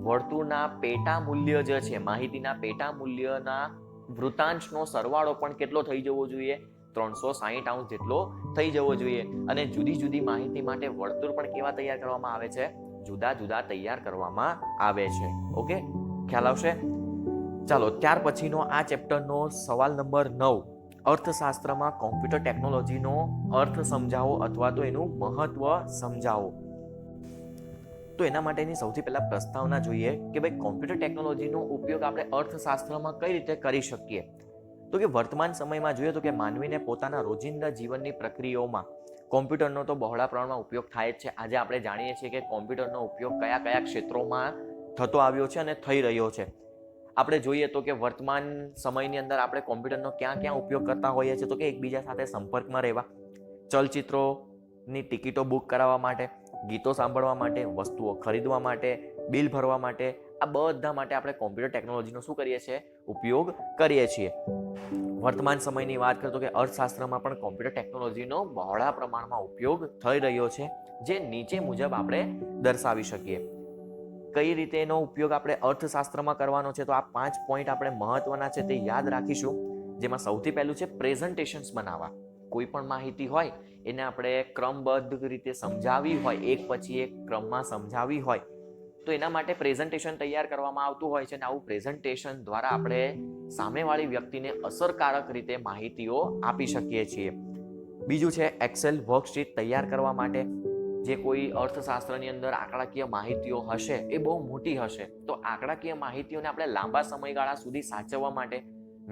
વર્તુળના પેટા મૂલ્ય જે છે, માહિતીના પેટા મૂલ્યના વૃત્તાંશનો સરવાળો પણ કેટલો થઈ જવો જોઈએ, 360 અંશ જેટલો થઈ જવો જોઈએ. અને જુદી જુદી માહિતી માટે વર્તુળ પણ કેવા તૈયાર કરવામાં આવે છે, જુદા જુદા તૈયાર કરવામાં આવે છે. ઓકે, ખ્યાલ આવશે? ચાલો, ત્યાર પછીનો આ ચેપ્ટરનો સવાલ નંબર 9, અર્થશાસ્ત્રમાં કોમ્પ્યુટર ટેકનોલોજીનો અર્થ સમજાવો અથવા તો એનું મહત્વ સમજાવો. તો એના માટેની સૌથી પહેલા પ્રસ્તાવના જોઈએ કે ભાઈ કોમ્પ્યુટર ટેકનોલોજીનો ઉપયોગ આપણે અર્થશાસ્ત્રમાં કઈ રીતે કરી શકીએ. તો કે વર્તમાન સમયમાં જોઈએ તો કે માનવીને પોતાના રોજિંદા જીવનની પ્રક્રિયાઓમાં કોમ્પ્યુટરનો તો બહોળા પ્રમાણમાં ઉપયોગ થાય જ છે. આજે આપણે જાણીએ છીએ કે કોમ્પ્યુટરનો ઉપયોગ કયા કયા ક્ષેત્રોમાં થતો આવ્યો છે અને થઈ રહ્યો છે. આપણે જોઈએ તો કે વર્તમાન સમયની અંદર આપણે કોમ્પ્યુટરનો ક્યાં ક્યાં ઉપયોગ કરતા હોઈએ છીએ, તો કે એકબીજા સાથે સંપર્કમાં રહેવા, ચલચિત્રોની ટિકિટો બુક કરાવવા માટે, ગીતો સાંભળવા માટે, વસ્તુઓ ખરીદવા માટે, બિલ ભરવા માટે, આ બધા માટે આપણે કોમ્પ્યુટર ટેકનોલોજીનો શું કરીએ છીએ, ઉપયોગ કરીએ છીએ. વર્તમાન સમયની વાત કરીએ તો કે અર્થશાસ્ત્રમાં પણ કોમ્પ્યુટર ટેકનોલોજીનો બહોળા પ્રમાણમાં ઉપયોગ થઈ રહ્યો છે, જે નીચે મુજબ આપણે દર્શાવી શકીએ. કઈ રીતે એનો ઉપયોગ આપણે અર્થશાસ્ત્રમાં કરવાનો છે, તો આ 5 પોઈન્ટ આપણે મહત્વના છે તે યાદ રાખીશું. જેમાં સૌથી પહેલું છે પ્રેઝન્ટેશન્સ બનાવવા. કોઈ પણ માહિતી હોય એને આપણે ક્રમબદ્ધ રીતે સમજાવી હોય, એક પછી એક ક્રમમાં સમજાવી હોય, તો એના માટે પ્રેઝન્ટેશન તૈયાર કરવામાં આવતું હોય છે. અને આવું પ્રેઝન્ટેશન દ્વારા આપણે સામેવાળી વ્યક્તિને અસરકારક રીતે માહિતીઓ આપી શકીએ છીએ. બીજું છે એક્સેલ વર્કશીટ તૈયાર કરવા માટે. જે કોઈ અર્થશાસ્ત્રની અંદર આંકડાકીય માહિતીઓ હશે એ બહુ મોટી હશે, તો આંકડાકીય માહિતીઓને આપણે લાંબા સમયગાળા સુધી સાચવવા માટે,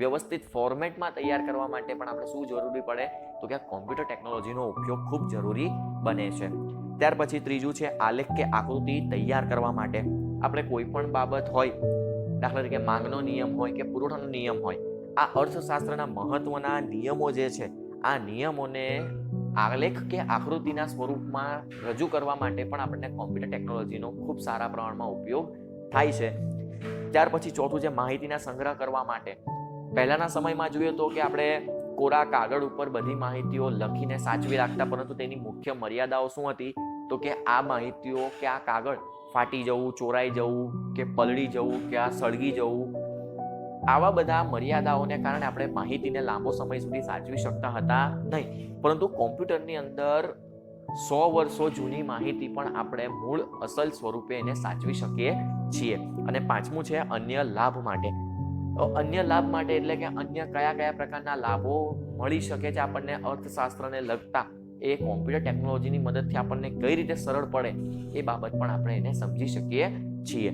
વ્યવસ્થિત ફોર્મેટમાં તૈયાર કરવા માટે પણ આપણે શું જરૂરી પડે, તો કે કોમ્પ્યુટર ટેકનોલોજીનો ઉપયોગ ખૂબ જરૂરી બને છે. ત્યાર પછી ત્રીજું છે આલેખ કે આકૃતિ તૈયાર કરવા માટે. આપણે કોઈ પણ બાબત હોય દાખલા તરીકે માંગનો નિયમ હોય કે પુરવઠાનો નિયમ હોય, આ અર્થશાસ્ત્રના મહત્વના નિયમો જે છે, આ નિયમોને આલેખ કે આકૃતિના સ્વરૂપમાં રજૂ કરવા માટે પણ આપણને કોમ્પ્યુટર ટેકનોલોજીનો ખૂબ સારા પ્રમાણમાં ઉપયોગ થાય છે. ત્યાર પછી ચોથું છે માહિતીના સંગ્રહ કરવા માટે. પહેલાના સમયમાં જોઈએ તો કે આપણે કોરા કાગળ ઉપર બધી માહિતીઓ લખીને સાચવી રાખતા, પરંતુ તેની મુખ્ય મર્યાદાઓ શું હતી? તો કે આ માહિતીઓ કે આ કાગળ ફાટી જવું, ચોરાઈ જવું કે પલળી જવું કે આ સળગી જવું, આવા બધા મર્યાદાઓને કારણે આપણે માહિતીને લાંબો સમય સુધી સાચવી શકતા હતા નહીં. પરંતુ કોમ્પ્યુટરની અંદર 100 વર્ષો જૂની માહિતી પણ આપણે મૂળ અસલ સ્વરૂપે એને સાચવી શકીએ છીએ. અને પાંચમું છે અન્ય લાભ માટે. અન્ય લાભ માટે એટલે કે અન્ય કયા કયા પ્રકારના લાભો મળી શકે છે આપણને અર્થશાસ્ત્રને લગતા, એ કોમ્પ્યુટર ટેકનોલોજીની મદદથી આપણને કઈ રીતે સરળ પડે એ બાબત પણ આપણે એને સમજી શકીએ છીએ.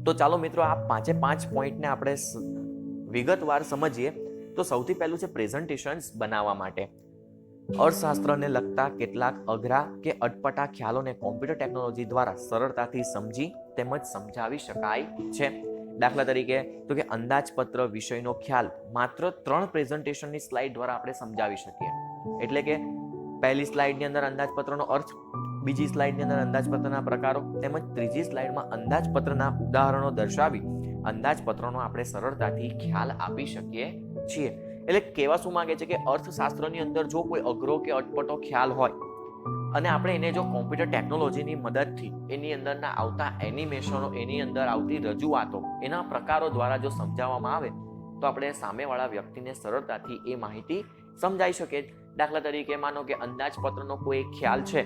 તો ચાલો મિત્રો, આ 5 પોઈન્ટને આપણે વિગતવાર સમજીએ. તો સૌથી પહેલું છે પ્રેઝન્ટેશન્સ બનાવવા માટે. અર્થશાસ્ત્રને લગતા કેટલાક અઘરા કે અટપટા ખ્યાલોને કોમ્પ્યુટર ટેકનોલોજી દ્વારા સરળતાથી સમજી તેમજ સમજાવી શકાય છે. દાખલા તરીકે તો કે અંદાજપત્ર વિષયનો ખ્યાલ માત્ર 3 પ્રેઝન્ટેશનની સ્લાઇડ દ્વારા આપણે સમજાવી શકીએ. એટલે કે પહેલી સ્લાઇડની અંદર અંદાજપત્રનો અર્થ, બીજી સ્લાઇડની અંદર અંદાજપત્રના પ્રકારો તેમજ ત્રીજી સ્લાઇડમાં અંદાજપત્રના ઉદાહરણો દર્શાવી અંદાજપત્રનો આપણે સરળતાથી ખ્યાલ આપી શકીએ છીએ. એટલે કહેવા શું માંગે છે કે અર્થશાસ્ત્રની અંદર જો કોઈ અઘરો કે અટપટો ખ્યાલ હોય અને આપણે એને જો કોમ્પ્યુટર ટેકનોલોજીની મદદથી એની અંદરના આવતા એનિમેશનો, એની અંદર આવતી રજૂઆતો, એના પ્રકારો દ્વારા જો સમજાવવામાં આવે તો આપણે સામેવાળા વ્યક્તિને સરળતાથી એ માહિતી સમજાઈ શકે. દાખલા તરીકે માનો કે અંદાજપત્રનો કોઈ ખ્યાલ છે,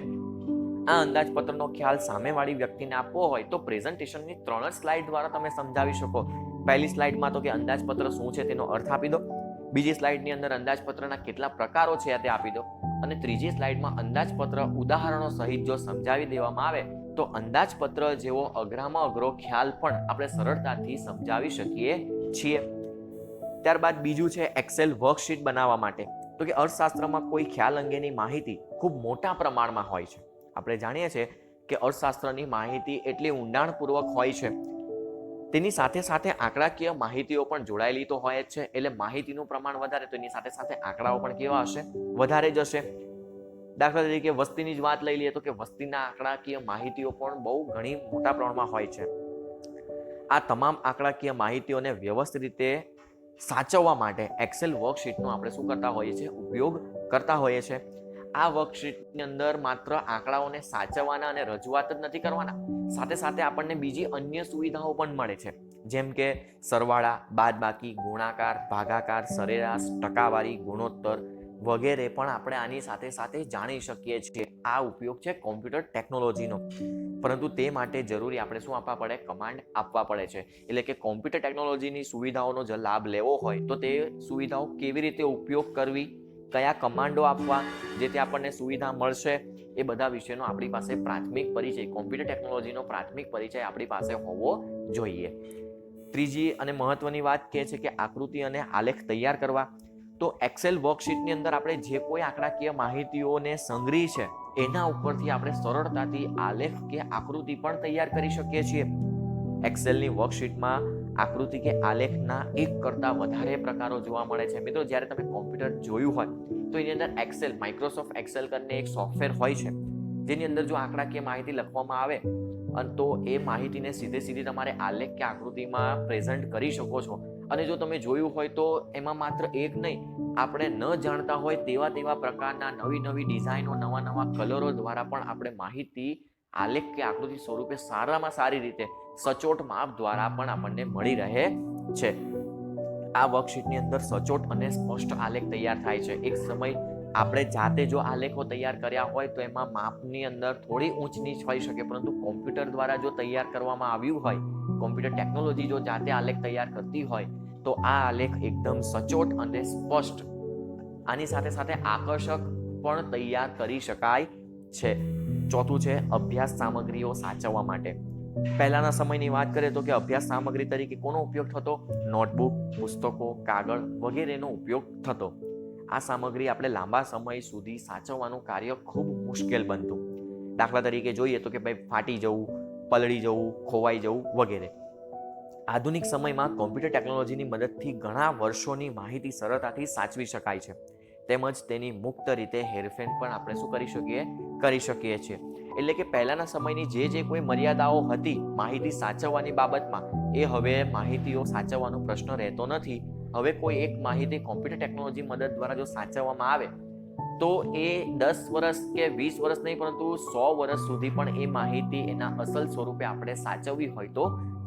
આ અંદાજપત્રનો ખ્યાલ સામેવાળી વ્યક્તિને આપવો હોય તો પ્રેઝન્ટેશનની 3 જ સ્લાઇડ દ્વારા તમે સમજાવી શકો. પહેલી સ્લાઇડમાં તો કે અંદાજપત્ર શું છે તેનો અર્થ આપી દો, બીજી સ્લાઇડની અંદર અંદાજપત્રના કેટલા પ્રકારો છે તે આપી દો, અને ત્રીજી સ્લાઇડમાં અંદાજપત્ર ઉદાહરણો સહિત જો સમજાવી દેવામાં આવે તો અંદાજપત્ર જેવો અઘરામાં અઘરો ખ્યાલ પણ આપણે સરળતાથી સમજાવી શકીએ છીએ. ત્યારબાદ બીજું છે એક્સેલ વર્કશીટ બનાવવા માટે. તો કે અર્થશાસ્ત્રમાં કોઈ ખ્યાલ અંગેની માહિતી ખૂબ મોટા પ્રમાણમાં હોય છે. આપણે જાણીએ છીએ કે અર્થશાસ્ત્રની માહિતી એટલી ઊંડાણપૂર્વક હોય છે, તેની સાથે સાથે આંકડાકીય માહિતીઓ પણ જોડાયેલી તો હોય જ છે. એટલે માહિતીનું પ્રમાણ વધારે તો એની સાથે સાથે આંકડાઓ પણ કેવા હશે? વધારે જ હશે. દાખલા તરીકે વસ્તીની જ વાત લઈ લઈએ તો કે વસ્તીના આંકડાકીય માહિતીઓ પણ બહુ ઘણી મોટા પ્રમાણમાં હોય છે. આ તમામ આંકડાકીય માહિતીઓને વ્યવસ્થિત રીતે સાચવવા માટે એક્સેલ વર્કશીટનો આપણે શું કરતા હોઈએ છીએ? ઉપયોગ કરતા હોઈએ છીએ. આ વર્કશીટની અંદર માત્ર આંકડાઓને સાચવવાના અને રજૂઆત જ નથી કરવાના, સાથે સાથે આપણને બીજી અન્ય સુવિધાઓ પણ મળે છે, જેમ કે સરવાળા, બાદબાકી, ગુણાકાર, ભાગાકાર, સરેરાશ, ટકાવારી, ગુણોત્તર વગેરે પણ આપણે આની સાથે સાથે જાણી શકીએ છીએ. આ ઉપયોગ છે કોમ્પ્યુટર ટેકનોલોજીનો. પરંતુ તે માટે જરૂરી આપણે શું આપવા પડે? કમાન્ડ આપવા પડે છે. એટલે કે કોમ્પ્યુટર ટેકનોલોજીની સુવિધાઓનો જો લાભ લેવો હોય તો તે સુવિધાઓ કેવી રીતે ઉપયોગ કરવી, કયા કમાન્ડો આપવા જેથી આપણને સુવિધા મળશે, એ બધા વિશેનો આપણી પાસે પ્રાથમિક પરિચય, કોમ્પ્યુટર ટેકનોલોજીનો પ્રાથમિક પરિચય આપણી પાસે હોવો જોઈએ. ત્રીજી અને મહત્વની વાત કહે છે કે આકૃતિ અને આલેખ તૈયાર કરવા. તો એક્સેલ વર્કશીટની અંદર આપણે જે કોઈ આંકડાકીય માહિતીઓને સંગ્રહી છે એના ઉપરથી આપણે સરળતાથી આલેખ કે આકૃતિ પણ તૈયાર કરી શકીએ છીએ. એક્સેલની વર્કશીટમાં આકૃતિ કે આલેખના એક કરતા વધારે પ્રકારો જોવા મળે છે. મિત્રો, જ્યારે તમે કોમ્પ્યુટર જોયું હોય તો એની અંદર એક્સેલ, માઇક્રોસોફ્ટ એક્સેલ કરીને એક સોફ્ટવેર હોય છે, જેની અંદર જો આંકડાકીય માહિતી લખવામાં આવે તો એ માહિતીને સીધી તમારે આલેખ કે આકૃતિમાં પ્રેઝન્ટ કરી શકો છો. અને જો તમે જોયું હોય તો એમાં માત્ર એક નહીં, આપણે ન જાણતા હોય તેવા પ્રકારના નવી ડિઝાઇનો, નવા કલરો દ્વારા પણ આપણે માહિતી આલેખ કે આકૃતિ સ્વરૂપે સારામાં સારી રીતે સચોટ માપ દ્વારા પણ આપણને મળી રહે છે. આ વર્કશીટની અંદર સચોટ અને સ્પષ્ટ આલેખ તૈયાર થાય છે. એક સમય આપણે જાતે જો આલેખો તૈયાર કર્યા હોય તો એમાં માપની અંદર થોડી ઊંચ નીચ હોઈ શકે, પરંતુ કોમ્પ્યુટર દ્વારા જો તૈયાર કરવામાં આવ્યું હોય, કોમ્પ્યુટર ટેકનોલોજી જો જાતે આલેખ તૈયાર કરતી હોય તો આ આલેખ એકદમ સચોટ અને સ્પષ્ટ, આની સાથે સાથે આકર્ષક પણ તૈયાર કરી શકાય છે. ચોથું છે અભ્યાસ સામગ્રીઓ સાચવવા માટે. પહેલાના સમયની વાત કરીએ તો કે અભ્યાસ સામગ્રી તરીકે કોનો ઉપયોગ થતો? નોટબુક, પુસ્તકો, કાગળ વગેરેનો ઉપયોગ થતો. આ સામગ્રી આપણે લાંબા સમય સુધી સાચવવાનું કાર્ય ખૂબ મુશ્કેલ બનતું. દાખલા તરીકે જોઈએ તો કે ભાઈ ફાટી જવું, પલળી જવું, ખોવાઈ જવું વગેરે. આધુનિક સમયમાં કોમ્પ્યુટર ટેકનોલોજીની મદદથી ઘણા વર્ષોની માહિતી સરળતાથી સાચવી શકાય છે, તેમજ તેની મુક્ત રીતે હેરફેર પણ આપણે શું કરી શકીએ છીએ. એટલે કે પહેલાના સમયની જે કોઈ મર્યાદાઓ હતી માહિતી સાચવવાની બાબતમાં, એ હવે માહિતીઓ સાચવવાનો પ્રશ્ન રહેતો નથી. હવે કોઈ એક માહિતી કોમ્પ્યુટર ટેકનોલોજી મદદ દ્વારા જો સાચવવામાં આવે તો એ 10 વર્ષ કે 20 વર્ષ નહીં, પરંતુ 100 વર્ષ સુધી પણ એ માહિતી એના અસલ સ્વરૂપે આપણે સાચવવી હોય તો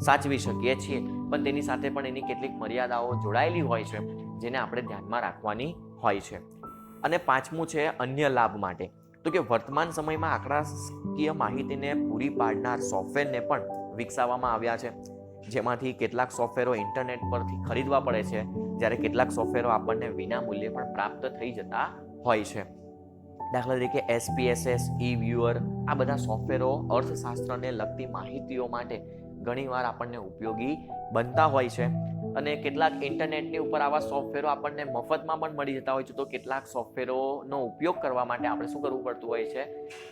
સાચવી શકીએ છીએ. પણ તેની સાથે પણ એની કેટલીક મર્યાદાઓ જોડાયેલી હોય છે, જેને આપણે ધ્યાનમાં રાખવાની હોય છે. અને પાંચમું છે અન્ય લાભ માટે. તો કે વર્તમાન સમયમાં આંકડાકીય માહિતીને પૂરી પાડનાર સોફ્ટવેરને પણ વિકસાવવામાં આવ્યા છે, જેમાંથી કેટલાક સોફ્ટવેરો ઇન્ટરનેટ પરથી ખરીદવા પડે છે, જ્યારે કેટલાક સોફ્ટવેરો આપણને વિના મૂલ્યે પણ પ્રાપ્ત થઈ જતા હોય છે. દાખલા તરીકે SPSS, eViewer, આ બધા સોફ્ટવેરો અર્થશાસ્ત્રને લગતી માહિતીઓ માટે ઘણીવાર આપણને ઉપયોગી બનતા હોય છે. અને કેટલાક ઇન્ટરનેટની ઉપર આવા સોફ્ટવેરો આપણને મફતમાં પણ મળી જતા હોય છે, તો કેટલાક સોફ્ટવેરોનો ઉપયોગ કરવા માટે આપણે શું કરવું પડતું હોય છે?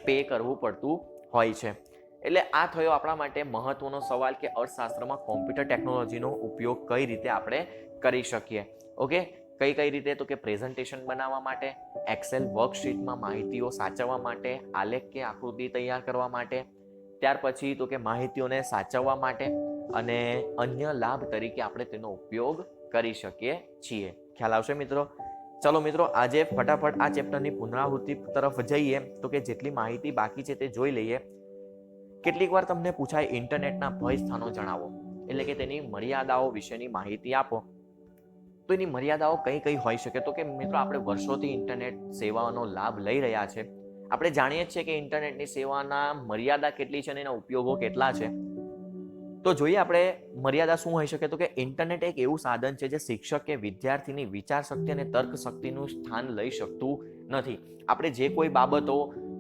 પે કરવું પડતું હોય છે. એટલે આ થયો આપણા માટે મહત્વનો સવાલ કે અર્થશાસ્ત્રમાં કોમ્પ્યુટર ટેકનોલોજીનો ઉપયોગ કઈ રીતે આપણે કરી શકીએ. ઓકે, કઈ રીતે? તો કે પ્રેઝન્ટેશન બનાવવા માટે, એક્સેલ વર્કશીટમાં માહિતીઓ સાચવવા માટે, આલેખ કે આકૃતિ તૈયાર કરવા માટે, ત્યાર પછી તો કે માહિતીઓને સાચવવા માટે, અને અન્ય લાભ તરીકે આપણે તેનો ઉપયોગ કરી શકીએ છીએ. ખ્યાલ આવશે મિત્રો? ચલો મિત્રો, આજે ફટાફટ આ ચેપ્ટરની પુનરાવૃત્તિ તરફ જઈએ. તો કે જેટલી માહિતી બાકી છે તે જોઈ લઈએ. કેટલીક વાર તમને પૂછાય ઇન્ટરનેટના ભય સ્થાનો જણાવો, એટલે કે તેની મર્યાદાઓ વિશેની માહિતી આપો. તો એની મર્યાદાઓ કઈ હોઈ શકે? તો કે મિત્રો, આપણે વર્ષોથી ઇન્ટરનેટ સેવાનો લાભ લઈ રહ્યા છે. આપણે જાણીએ છીએ કે ઇન્ટરનેટની સેવાના મર્યાદા કેટલી છે અને એના ઉપયોગો કેટલા છે. તો જોઈએ આપણે મર્યાદા શું હોઈ શકે. તો કે ઇન્ટરનેટ એક એવું સાધન છે જે શિક્ષક કે વિદ્યાર્થીની વિચાર શક્તિ અને તર્ક શક્તિનું સ્થાન લઈ શકતું નથી. આપણે જે કોઈ બાબતો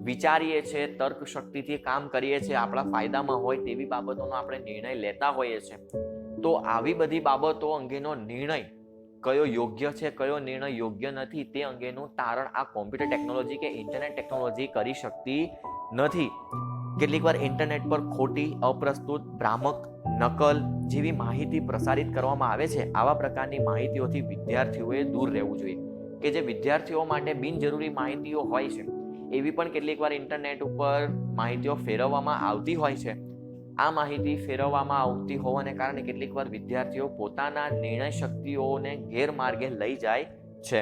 વિચારીએ છીએ, તર્ક શક્તિથી કામ કરીએ છીએ, આપણા ફાયદામાં હોય તેવી બાબતોનો આપણે નિર્ણય લેતા હોઈએ છીએ. તો આવી બધી બાબતો અંગેનો નિર્ણય કયો યોગ્ય છે, કયો નિર્ણય યોગ્ય નથી, તે અંગેનું તારણ આ કોમ્પ્યુટર ટેકનોલોજી કે ઇન્ટરનેટ ટેકનોલોજી કરી શકતી નથી. કેટલીક વાર ઇન્ટરનેટ પર ખોટી, અપ્રસ્તુત, ભ્રામક, નકલ જેવી માહિતી પ્રસારિત કરવામાં આવે છે. આવા પ્રકારની માહિતીઓથી વિદ્યાર્થીઓએ દૂર રહેવું જોઈએ. કે જે વિદ્યાર્થીઓ માટે બિનજરૂરી માહિતીઓ હોય છે, એવી પણ કેટલીક વાર ઇન્ટરનેટ ઉપર માહિતીઓ ફેરવવામાં આવતી હોય છે. આ માહિતી ફેરવવામાં આવતી હોવાને કારણે કેટલીક વાર વિદ્યાર્થીઓ પોતાના નિર્ણય શક્તિઓને ગેરમાર્ગે લઈ જાય છે.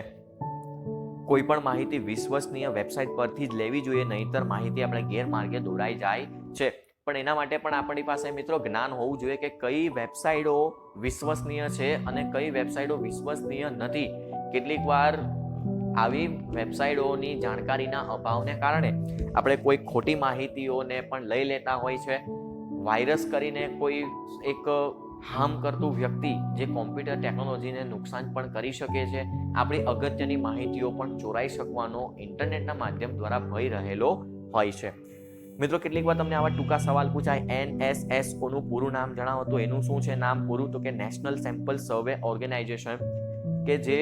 કોઈ પણ માહિતી વિશ્વસનીય વેબસાઇટ પરથી જ લેવી જોઈએ, નહીંતર માહિતી આપણે ગેરમાર્ગે દોરાઈ જાય છે. પણ એના માટે પણ આપણી પાસે મિત્રો જ્ઞાન હોવું જોઈએ કે કઈ વેબસાઇટો વિશ્વસનીય છે અને કઈ વેબસાઇટો વિશ્વસનીય નથી. કેટલીક વાર આવી વેબસાઇટોની જાણકારીના અભાવને કારણે આપણે કોઈ ખોટી માહિતીઓને પણ લઈ લેતા હોય છે. વાયરસ કરીને કોઈ એક હાર્મ કરતું વ્યક્તિ જે કોમ્પ્યુટર ટેકનોલોજીને નુકસાન પણ કરી શકે છે. આપણી અગત્યની માહિતીઓ પણ ચોરાઈ શકવાનો ઇન્ટરનેટના માધ્યમ દ્વારા ભય રહેલો હોય છે. મિત્રો, કેટલીક વાર તમને આવા ટૂંકા સવાલ પૂછાય, NSSO નું પૂરું નામ જણાવો. તો એનું શું છે નામ પૂરું? તો કે નેશનલ સેમ્પલ સર્વે ઓર્ગેનાઇઝેશન, કે જે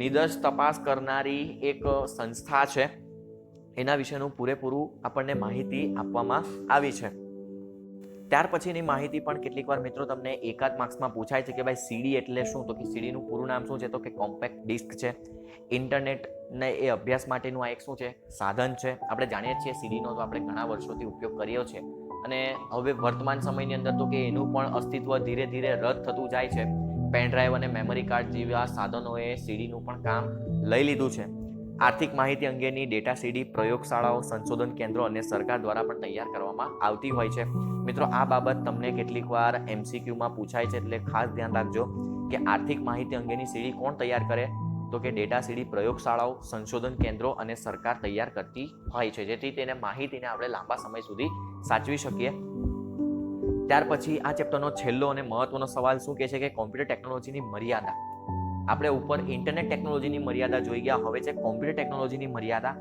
નિદર્શ તપાસ કરનારી એક સંસ્થા છે. એના વિશેનું પૂરેપૂરું આપણને માહિતી આપવામાં આવી છે. ત્યાર પછીની માહિતી પણ કેટલીક વાર મિત્રો તમને એકાદ માર્ક્સમાં પૂછાય છે કે ભાઈ CD એટલે શું? તો કે CD નું પૂરું નામ શું છે? તો કે કોમ્પેક્ટ ડિસ્ક છે. ઇન્ટરનેટ ને એ અભ્યાસ માટેનું આ એક શું છે? સાધન છે. આપણે જાણીએ છીએ CD નો તો આપણે ઘણા વર્ષોથી ઉપયોગ કર્યો છે, અને હવે વર્તમાન સમયની અંદર તો કે એનું પણ અસ્તિત્વ ધીરે ધીરે રદ થતું જાય છે. પેન ડ્રાઈવ અને મેમરી કાર્ડ જેવા સાધનોએ CD નું પણ કામ લઈ લીધું છે. આર્થિક માહિતી અંગેની ડેટા CD પ્રયોગશાળાઓ, સંશોધન કેન્દ્રો અને સરકાર દ્વારા પણ તૈયાર કરવામાં આવતી હોય છે. મિત્રો, આ બાબત તમને કેટલીક વાર MCQમાં પૂછાય છે, એટલે ખાસ ધ્યાન રાખજો કે આર્થિક માહિતી અંગેની CD કોણ તૈયાર કરે? તો કે ડેટા CD પ્રયોગશાળાઓ, સંશોધન કેન્દ્રો અને સરકાર તૈયાર કરતી હોય છે, જેથી તેને માહિતીને આપણે લાંબા સમય સુધી સાચવી શકીએ. ત્યાર પછી આ ચેપ્ટરનો છેલ્લો અને મહત્વનો સવાલ શું કહે છે કે કોમ્પ્યુટર ટેકનોલોજીની મર્યાદા. આપણે ઉપર ઇન્ટરનેટ ટેકનોલોજીની મર્યાદા જોઈ ગયા, હવે છે કોમ્પ્યુટર ટેકનોલોજીની મર્યાદા.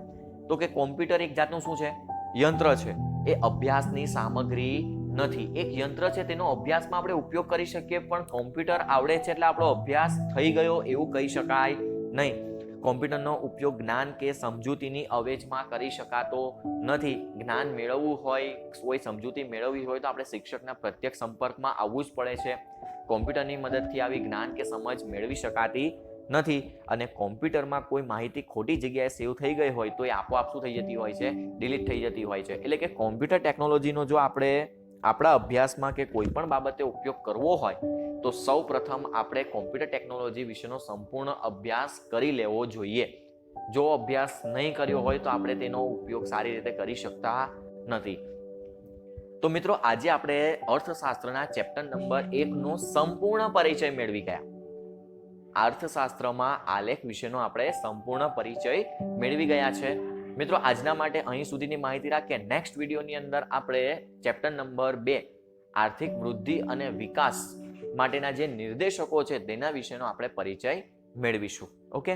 તો કે કોમ્પ્યુટર એક જાતનું શું છે? યંત્ર છે. એ અભ્યાસની સામગ્રી નથી. એક યંત્ર છે, તેનો અભ્યાસમાં આપણે ઉપયોગ કરી શકીએ, પણ કોમ્પ્યુટર આવડે છે એટલે આપણો અભ્યાસ થઈ ગયો એવું કહી શકાય નહીં. કોમ્પ્યુટરનો ઉપયોગ જ્ઞાન કે સમજૂતીની અવેજમાં કરી શકાતો નથી. જ્ઞાન મેળવવું હોય, કોઈ સમજૂતી મેળવવી હોય તો આપણે શિક્ષકના પ્રત્યક્ષ સંપર્કમાં આવવું જ પડે છે. કોમ્પ્યુટરની મદદથી આવી જ્ઞાન કે સમજ મેળવી શકાતી નથી અને કોમ્પ્યુટરમાં કોઈ માહિતી ખોટી જગ્યાએ સેવ થઈ ગઈ હોય તો એ આપોઆપ શું થઈ જતી હોય છે, ડિલીટ થઈ જતી હોય છે. એટલે કે કોમ્પ્યુટર ટેકનોલોજીનો જો આપણે આપણા અભ્યાસમાં કે કોઈ પણ બાબતે ઉપયોગ કરવો હોય તો સૌ પ્રથમ આપણે કોમ્પ્યુટર ટેકનોલોજી વિશેનો સંપૂર્ણ અભ્યાસ કરી લેવો જોઈએ. જો અભ્યાસ નહીં કર્યો હોય તો આપણે તેનો ઉપયોગ સારી રીતે કરી શકતા નથી. તો મિત્રો આજે આપણે અર્થશાસ્ત્રના ચેપ્ટર નંબર 1 નો સંપૂર્ણ પરિચય મેળવી ગયા. અર્થશાસ્ત્રમાં આલેખ વિશેનો આપણે સંપૂર્ણ પરિચય મેળવી ગયા છે. મિત્રો આજના માટે અહીં સુધીની માહિતી રાખીએ. નેક્સ્ટ વિડીયોની અંદર આપણે ચેપ્ટર નંબર 2 આર્થિક વૃદ્ધિ અને વિકાસ માટેના જે નિર્દેશકો છે તેના વિશેનો આપણે પરિચય મેળવીશું. ઓકે.